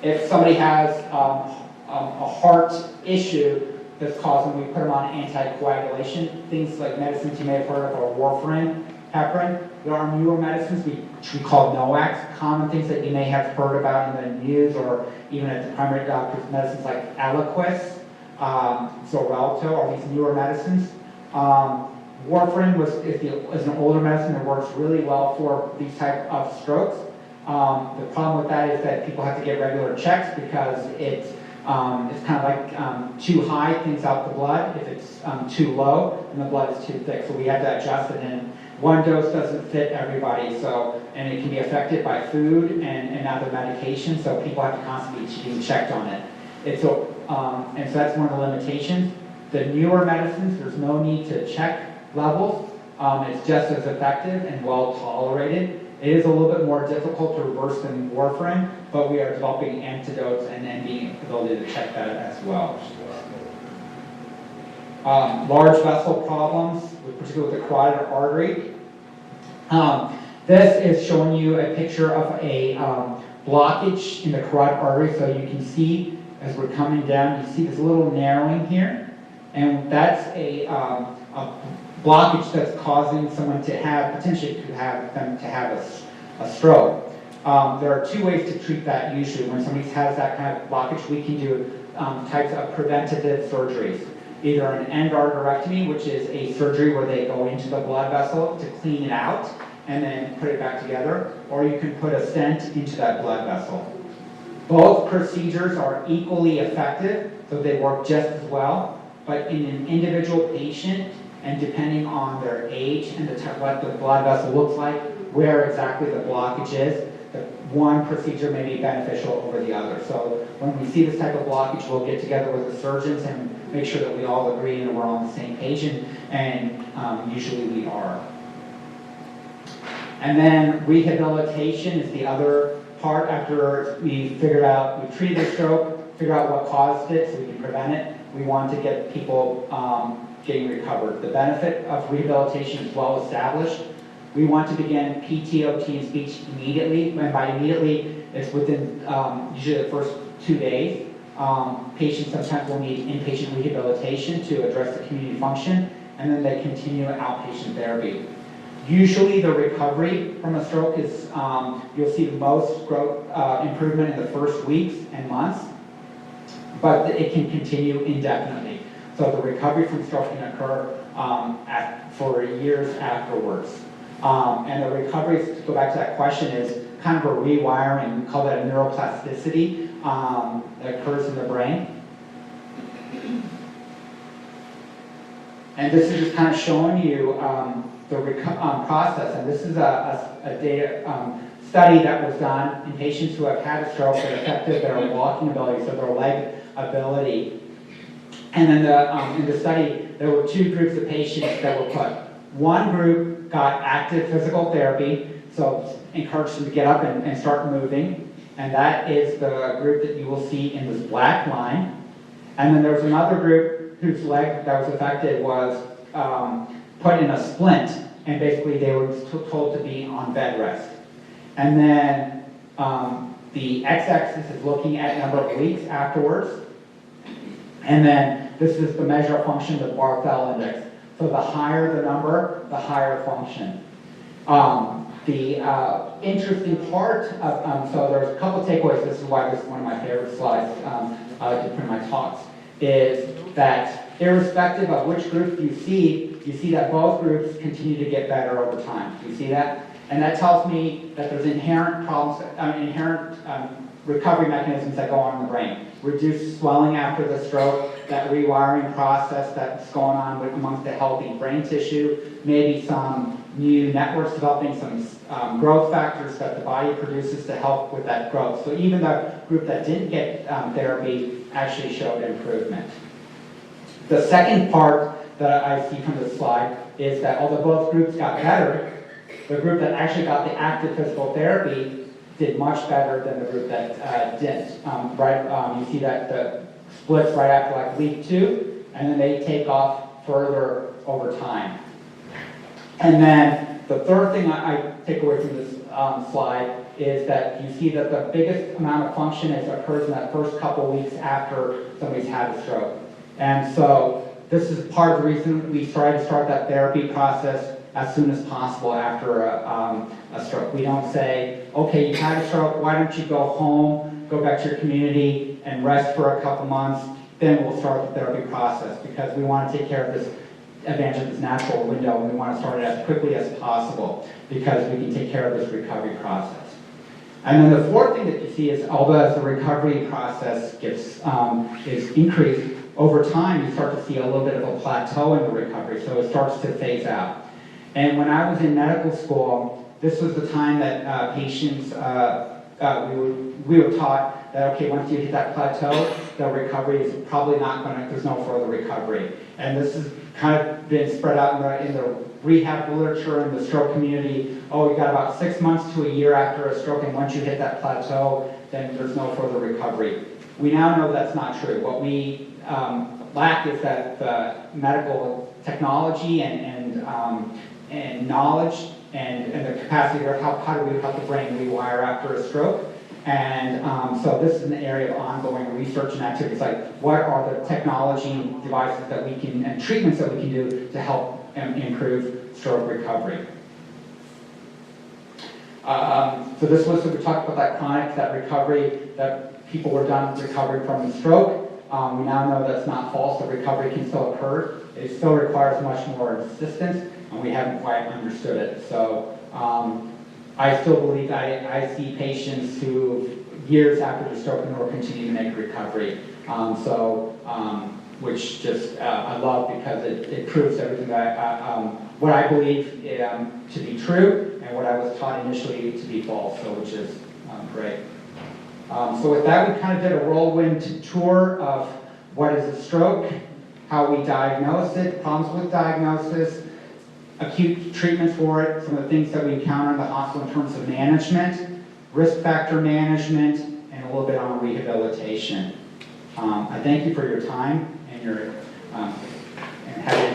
If somebody has a heart issue that's causing, we put them on anticoagulation, things like medicines you may have heard of, or warfarin, heparin. There are newer medicines which we call NOACs, common things that you may have heard about in the news or even at the primary doctor's medicines like Eliquis, Xarelto, or these newer medicines. Warfarin is an older medicine that works really well for these type of strokes. The problem with that is that people have to get regular checks because it's kind of like too high, thins out the blood. If it's too low, and the blood is too thick. So we have to adjust it, and one dose doesn't fit everybody. So, and it can be affected by food and other medications. So people have to constantly be checked on it. And so that's one of the limitations. The newer medicines, there's no need to check levels. It's just as effective and well tolerated. It is a little bit more difficult to reverse than warfarin, but we are developing antidotes and then being able to check that as well. large vessel problems, particularly with the carotid artery. This is showing you a picture of a blockage in the carotid artery. So you can see as we're coming down, you see this little narrowing here, and that's a blockage that's causing someone to have, potentially could have them to have a stroke. There are two ways to treat that usually. When somebody has that kind of blockage, we can do types of preventative surgeries. Either an endarterectomy, which is a surgery where they go into the blood vessel to clean it out and then put it back together, or you can put a stent into that blood vessel. Both procedures are equally effective, so they work just as well, but in an individual patient, and depending on their age and what the blood vessel looks like, where exactly the blockage is, the one procedure may be beneficial over the other. So when we see this type of blockage, we'll get together with the surgeons and make sure that we all agree and we're on the same page, and usually we are. And then rehabilitation is the other part. After we treated the stroke, figure out what caused it so we can prevent it, we want to get people getting recovered. The benefit of rehabilitation is well established. We want to begin PT, OT, and speech immediately, and by immediately, it's within usually the first 2 days. Patients sometimes will need inpatient rehabilitation to address the community function, and then they continue outpatient therapy. Usually the recovery from a stroke is, you'll see the most growth improvement in the first weeks and months, but it can continue indefinitely. So the recovery from stroke can occur for years afterwards. And the recovery, to go back to that question, is kind of a rewiring. We call that a neuroplasticity that occurs in the brain. And this is just kind of showing you the process. And this is a data study that was done in patients who have had a stroke that affected their walking ability, so their leg ability. And then in the study, there were two groups of patients that were put. One group got active physical therapy, so encouraged them to get up and start moving. And that is the group that you will see in this black line. And then there was another group whose leg that was affected was put in a splint, and basically they were told to be on bed rest. And then the x-axis is looking at number of weeks afterwards. And then this is the measure of function, the Barthel index. So the higher the number, the higher function. The interesting part of, so there's a couple of takeaways. This is why this is one of my favorite slides to put in my talks, is that irrespective of which group you see that both groups continue to get better over time. Do you see that? And that tells me that there's inherent problems, inherent recovery mechanisms that go on in the brain. Reduced swelling after the stroke, that rewiring process that's going on amongst the healthy brain tissue, maybe some new networks developing, some growth factors that the body produces to help with that growth. So even the group that didn't get therapy actually showed improvement. The second part that I see from this slide is that although both groups got better, the group that actually got the active physical therapy did much better than the group that didn't. You see that the splits right after like week 2, and then they take off further over time. And then the third thing I take away from this slide is that you see that the biggest amount of function occurs in that first couple weeks after somebody's had a stroke. And so this is part of the reason we try to start that therapy process as soon as possible after a stroke. We don't say, okay, you've had a stroke, why don't you go home, go back to your community and rest for a couple months, then we'll start the therapy process, because we want to take care of this advantage of this natural window, and we want to start it as quickly as possible because we can take care of this recovery process. And then the fourth thing that you see is, although as the recovery process is increased, over time you start to see a little bit of a plateau in the recovery, so it starts to phase out. And when I was in medical school, this was the time that patients, we were taught that, okay, once you hit that plateau, the recovery is probably not going to, there's no further recovery. And this has kind of been spread out in the rehab literature in the stroke community. Oh, you got about 6 months to a year after a stroke, and once you hit that plateau, then there's no further recovery. We now know that's not true. What we lack is that the medical technology and knowledge and the capacity of how do we help the brain rewire after a stroke. And so this is an area of ongoing research and activities, like what are the technology devices that we can, and treatments that we can do to help improve stroke recovery. So this was, we talked about that chronic, that recovery, that people were done recovering from a stroke. We now know that's not false, that recovery can still occur. It still requires much more assistance, and we haven't quite understood it. So I still believe that I see patients who, years after the stroke, will continue to make recovery. Which just I love because it proves everything that what I believe to be true and what I was taught initially to be false, so which is great. So with that, we kind of did a whirlwind tour of what is a stroke, how we diagnose it, problems with diagnosis, acute treatments for it, some of the things that we encounter in the hospital in terms of management, risk factor management, and a little bit on rehabilitation. I thank you for your time and your and having.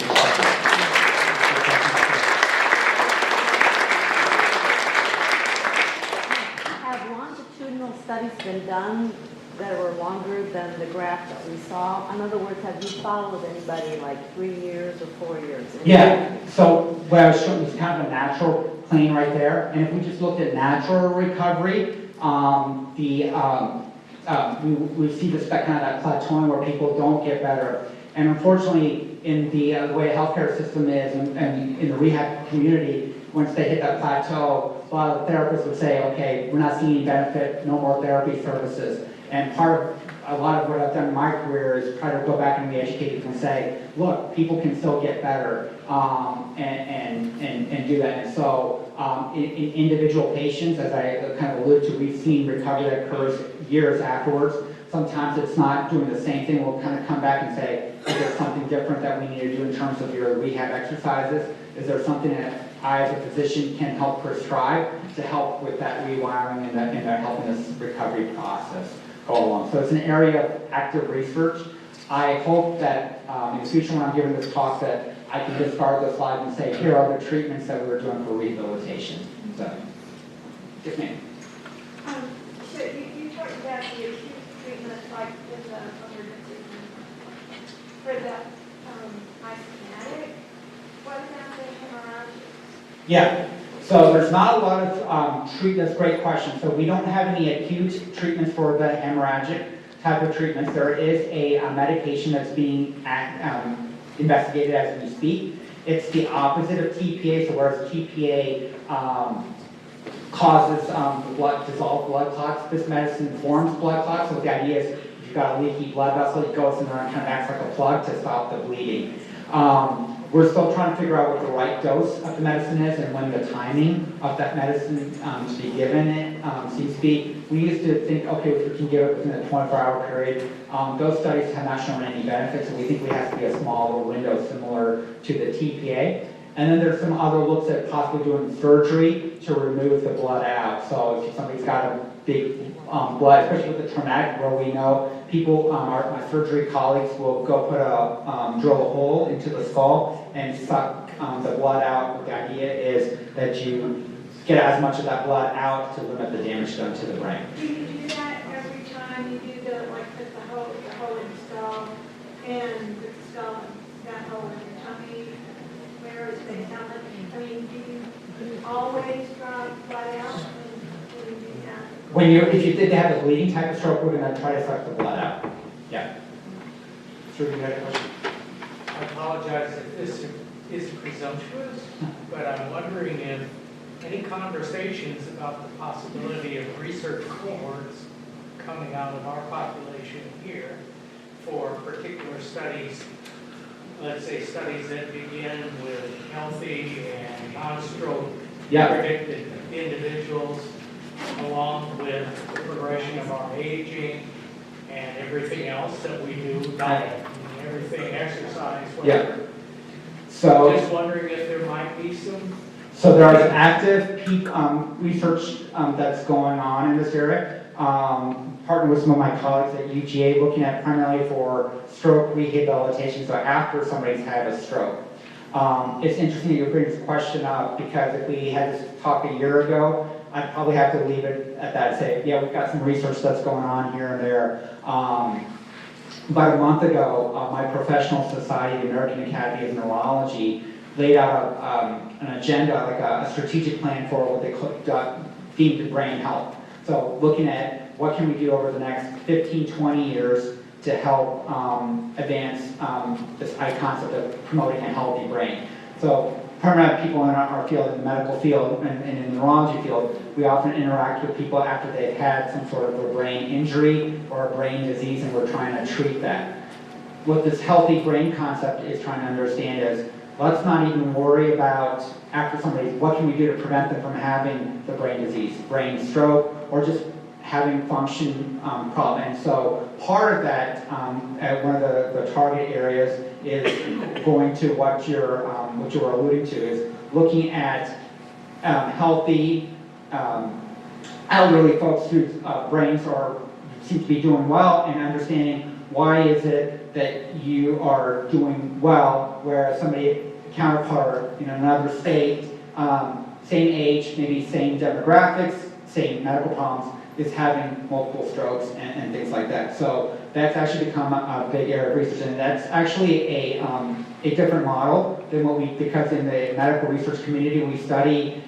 Have longitudinal studies been done that were longer than the graph that we saw? In other words, have you followed anybody like 3 years or 4 years? Yeah, so what I was showing was kind of a natural plane right there. And if we just looked at natural recovery, we see this kind of that plateauing where people don't get better. And unfortunately, in the way the healthcare system is and in the rehab community, once they hit that plateau, a lot of the therapists would say, okay, we're not seeing any benefit, no more therapy services. And a lot of what I've done in my career is try to go back and re-educate people and say, look, people can still get better and do that. And so in individual patients, as I kind of alluded to, we've seen recovery that occurs years afterwards. Sometimes it's not doing the same thing. We'll kind of come back and say, is there something different that we need to do in terms of your rehab exercises? Is there something that I, as a physician, can help prescribe to help with that rewiring and that helping this recovery process go along? So it's an area of active research. I hope that in the future when I'm giving this talk that I can discard the slide and say, here are the treatments that we were doing for rehabilitation. So, yes, ma'am. So you talked about the acute treatment, like in the emergency room, for the ischemic. What about the hemorrhagic? Yeah, so there's not a lot of treatment. That's a great question. So we don't have any acute treatments for the hemorrhagic type of treatments. There is a medication that's being investigated as we speak. It's the opposite of TPA. So whereas TPA causes dissolved blood clots, this medicine forms blood clots. So the idea is if you've got a leaky blood vessel, it goes in there and kind of acts like a plug to stop the bleeding. We're still trying to figure out what the right dose of the medicine is and when the timing of that medicine to be given it seems to be. We used to think, okay, if we can give it within a 24-hour period. Those studies have not shown any benefits, and we think we have to be a smaller window similar to the TPA. And then there's some other looks at possibly doing surgery to remove the blood out. So if somebody's got a big blood, especially with the traumatic, where we know people, my surgery colleagues will go put drill a hole into the skull and suck the blood out. The idea is that you get as much of that blood out to limit the damage done to the brain. Do you do that every time you do put the hole in the skull and put the skull in that hole in your tummy? Where is it down? I mean, do you always draw blood out when you do that? If you did have a bleeding type of stroke, we're going to try to suck the blood out. Yeah. Sure, you had a question? I apologize if this is presumptuous, but I'm wondering if any conversations about the possibility of research cohorts coming out of our population here for particular studies, let's say studies that begin with healthy and non-stroke predicted individuals, along with the progression of our aging and everything else that we do, diet, and everything, exercise, whatever. Yeah. So just wondering if there might be some. So there is active peak research that's going on in this area. partnered with some of my colleagues at UGA looking at primarily for stroke rehabilitation, so after somebody's had a stroke. It's interesting that you bring this question up because if we had this talk a year ago, I'd probably have to leave it at that and say, yeah, we've got some research that's going on here and there. About a month ago, my professional society, the American Academy of Neurology, laid out an agenda, like a strategic plan for what they deemed brain health. So looking at what can we do over the next 15, 20 years to help advance this concept of promoting a healthy brain. So permanent people in our field, in the medical field and in the neurology field, we often interact with people after they've had some sort of a brain injury or a brain disease and we're trying to treat that. What this healthy brain concept is trying to understand is, let's not even worry about after somebody, what can we do to prevent them from having the brain disease, brain stroke, or just having function problem. And so part of that, at one of the target areas is going to what you're alluding to, is looking at healthy elderly folks whose brains seem to be doing well, and understanding why is it that you are doing well, whereas somebody counterpart in another state, same age, maybe same demographics, same medical problems, is having multiple strokes and things like that. So that's actually become a big area of research, and that's actually a different model than what because in the medical research community we study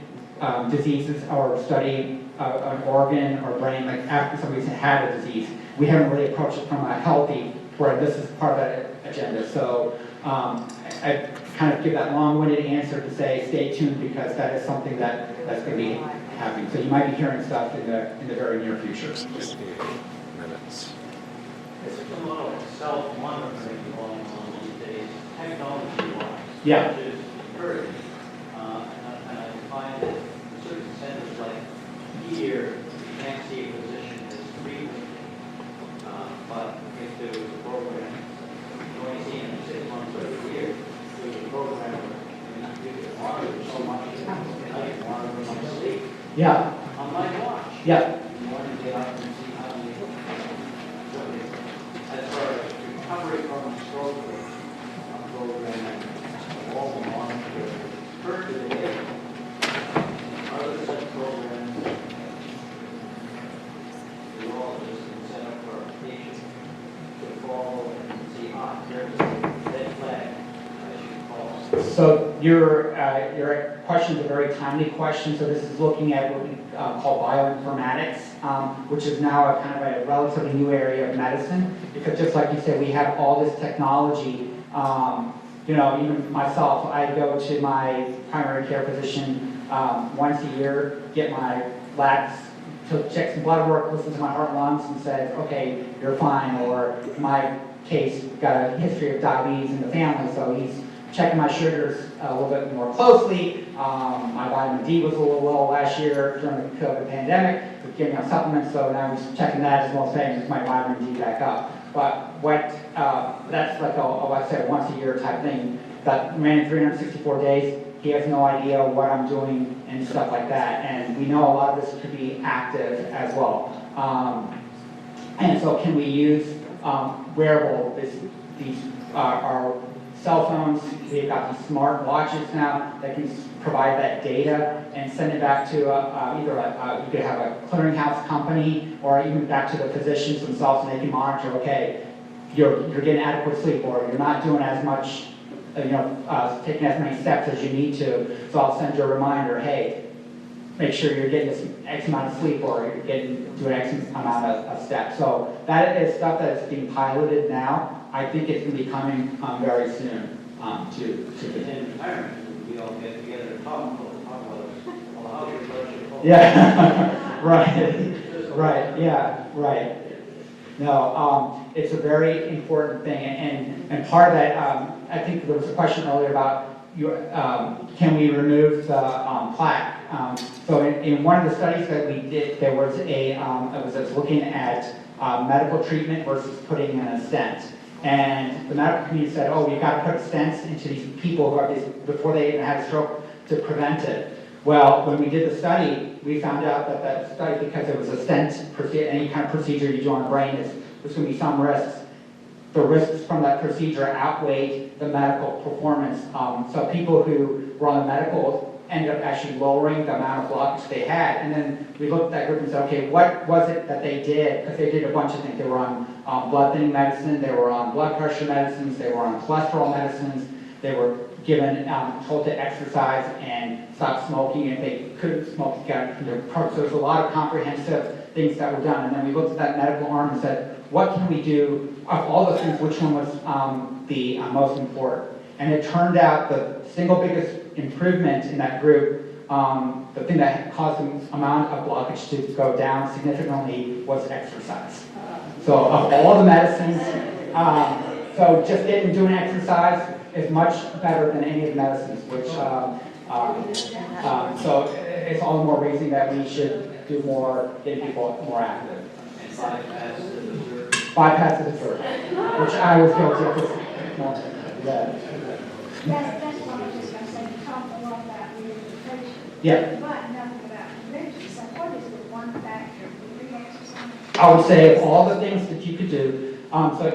diseases or study an organ or brain like after somebody's had a disease. We haven't really approached it from a healthy, where this is part of that agenda. So I kind of give that long-winded answer to say stay tuned, because that is something that's going to be happening. So you might be hearing stuff in the very near future. 58 minutes. It's a lot of self-monitoring going on these days, technology-wise. Yeah. Which is encouraging. And I find that certain centers like here, you can't see a physician as frequently. But if there was a program, you only see him 6 months or a year, there was a program where you could monitor so much at night, monitor my sleep. Yeah. On my watch. Yeah. You want to get up and see how you look. So as far as recovery from a stroke program, all the monitoring, currently there. Other such programs, they're all just set up for a patient to follow and see, there's a red flag, I should call. So your question is a very timely question. So this is looking at what we call bioinformatics, which is now a kind of a relatively new area of medicine, because just like you said, we have all this technology. Even myself, I go to my primary care physician once a year, get my labs, to check some blood work, listen to my heart and lungs, and says, okay, you're fine. Or my case got a history of diabetes in the family, so he's checking my sugars a little bit more closely. My vitamin D was a little low last year during the COVID pandemic, with giving out supplements, so now he's checking that as well, saying my vitamin D back up. But that's like I said, once a year type thing. That remaining 364 days, he has no idea what I'm doing and stuff like that. And we know a lot of this could be active as well. And so can we use wearable, these our cell phones, we've got these smart watches now that can provide that data and send it back to you could have a clearinghouse company, or even back to the physicians themselves, and they can monitor, okay, you're getting adequate sleep, or you're not doing as much, taking as many steps as you need to, so I'll send you a reminder, hey, make sure you're getting this X amount of sleep, or you're doing X amount of steps. So that is stuff that's being piloted now. I think it's going to be coming very soon In retirement, we all get together and talk about how you approach it. Yeah, right, yeah, right. No, it's a very important thing, and part of that, I think there was a question earlier about can we remove the plaque? So in one of the studies that we did, there was it was looking at medical treatment versus putting in a stent. And the medical community said, oh, we've got to put stents into these people who have these before they even had a stroke to prevent it. Well, when we did the study, we found out that that study, because it was a stent, any kind of procedure you do on the brain, there's going to be some risks. The risks from that procedure outweighed the medical performance. So people who were on the medical ended up actually lowering the amount of blockage they had. And then we looked at that group and said, okay, what was it that they did? Because they did a bunch of things. They were on blood thinning medicine, they were on blood pressure medicines, they were on cholesterol medicines, they were given, told to exercise and stop smoking. If they couldn't smoke, so there's a lot of comprehensive things that were done. And then we looked at that medical arm and said, what can we do? Of all those things, which one was the most important? And it turned out the single biggest improvement in that group, the thing that caused the amount of blockage to go down significantly was exercise. So of all the medicines, so just doing exercise is much better than any of the medicines, which, so it's all the more reason that we should do more, get people more active. Bypass the dessert, which I was guilty of. That's what I was just going to say. You talked a lot about rehabilitation. Yeah. But nothing about prevention. So what is the one factor? Re-exercise? I would say of all the things that you could do, so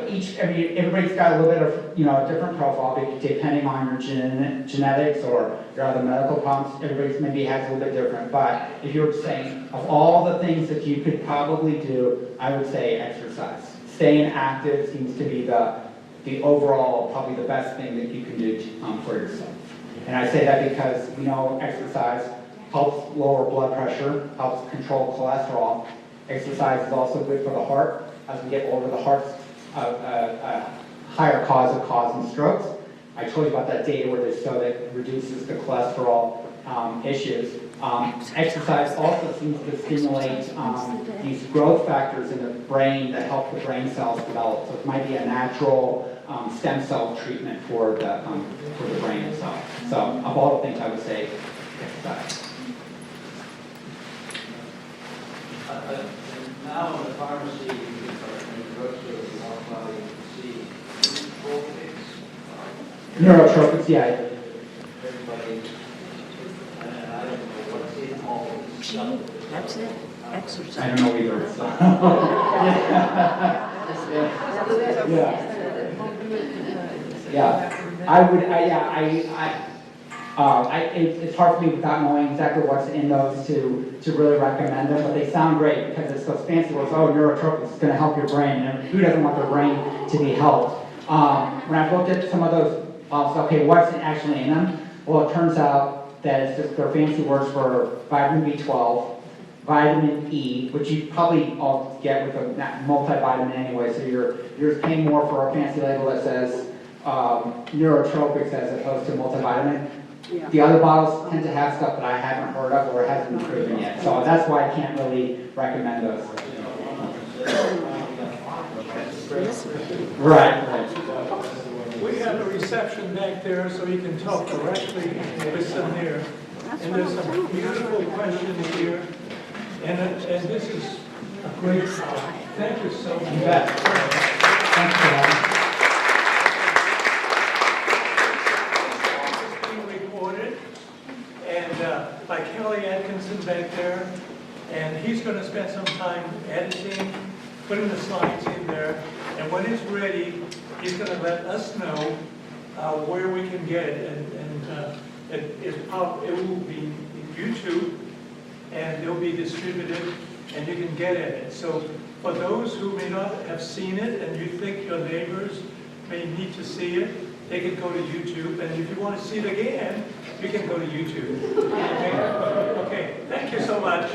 everybody's got a little bit of, different profile, depending on your genetics or your other medical problems. Everybody's maybe has a little bit different. But if you were saying of all the things that you could probably do, I would say exercise. Staying active seems to be the overall, probably the best thing that you can do for yourself. And I say that because we know exercise helps lower blood pressure, helps control cholesterol. Exercise is also good for the heart. As we get older, the heart's a higher cause of causing strokes. I told you about that data where they show that it reduces the cholesterol issues. Exercise also seems to stimulate these growth factors in the brain that help the brain cells develop. So it might be a natural stem cell treatment for the brain itself. So of all the things, I would say exercise. Now in the pharmacy, in the drugstore, you walk by, you can see Neurotropics, yeah. everybody, and I don't know what's in all this stuff. That's it, exercise. I don't know either. So. Yeah. It's hard for me without knowing exactly what's in those to really recommend them, but they sound great because it's those fancy words, neurotropics, it's going to help your brain, and who doesn't want their brain to be helped? When I've looked at some of those, I'll say, okay, what's actually in them? Well, it turns out that it's just their fancy words for vitamin B12, vitamin E, which you probably all get with a multivitamin anyway, so you're paying more for a fancy label that says neurotropics as opposed to multivitamin. Yeah. The other bottles tend to have stuff that I haven't heard of or hasn't been proven yet, so that's why I can't really recommend those. Right. We have a reception back there, so you can talk directly with some here. And there's some beautiful questions here. And this is a great talk. Thank you so much. You bet. Thanks for that. This is being recorded, and by Kelly Atkinson back there. And he's going to spend some time editing, putting the slides in there. And when it's ready, he's going to let us know where we can get it. And it will be YouTube, and it'll be distributed, and you can get at it. So for those who may not have seen it, and you think your neighbors may need to see it, they can go to YouTube. And if you want to see it again, you can go to YouTube. Okay, thank you so much.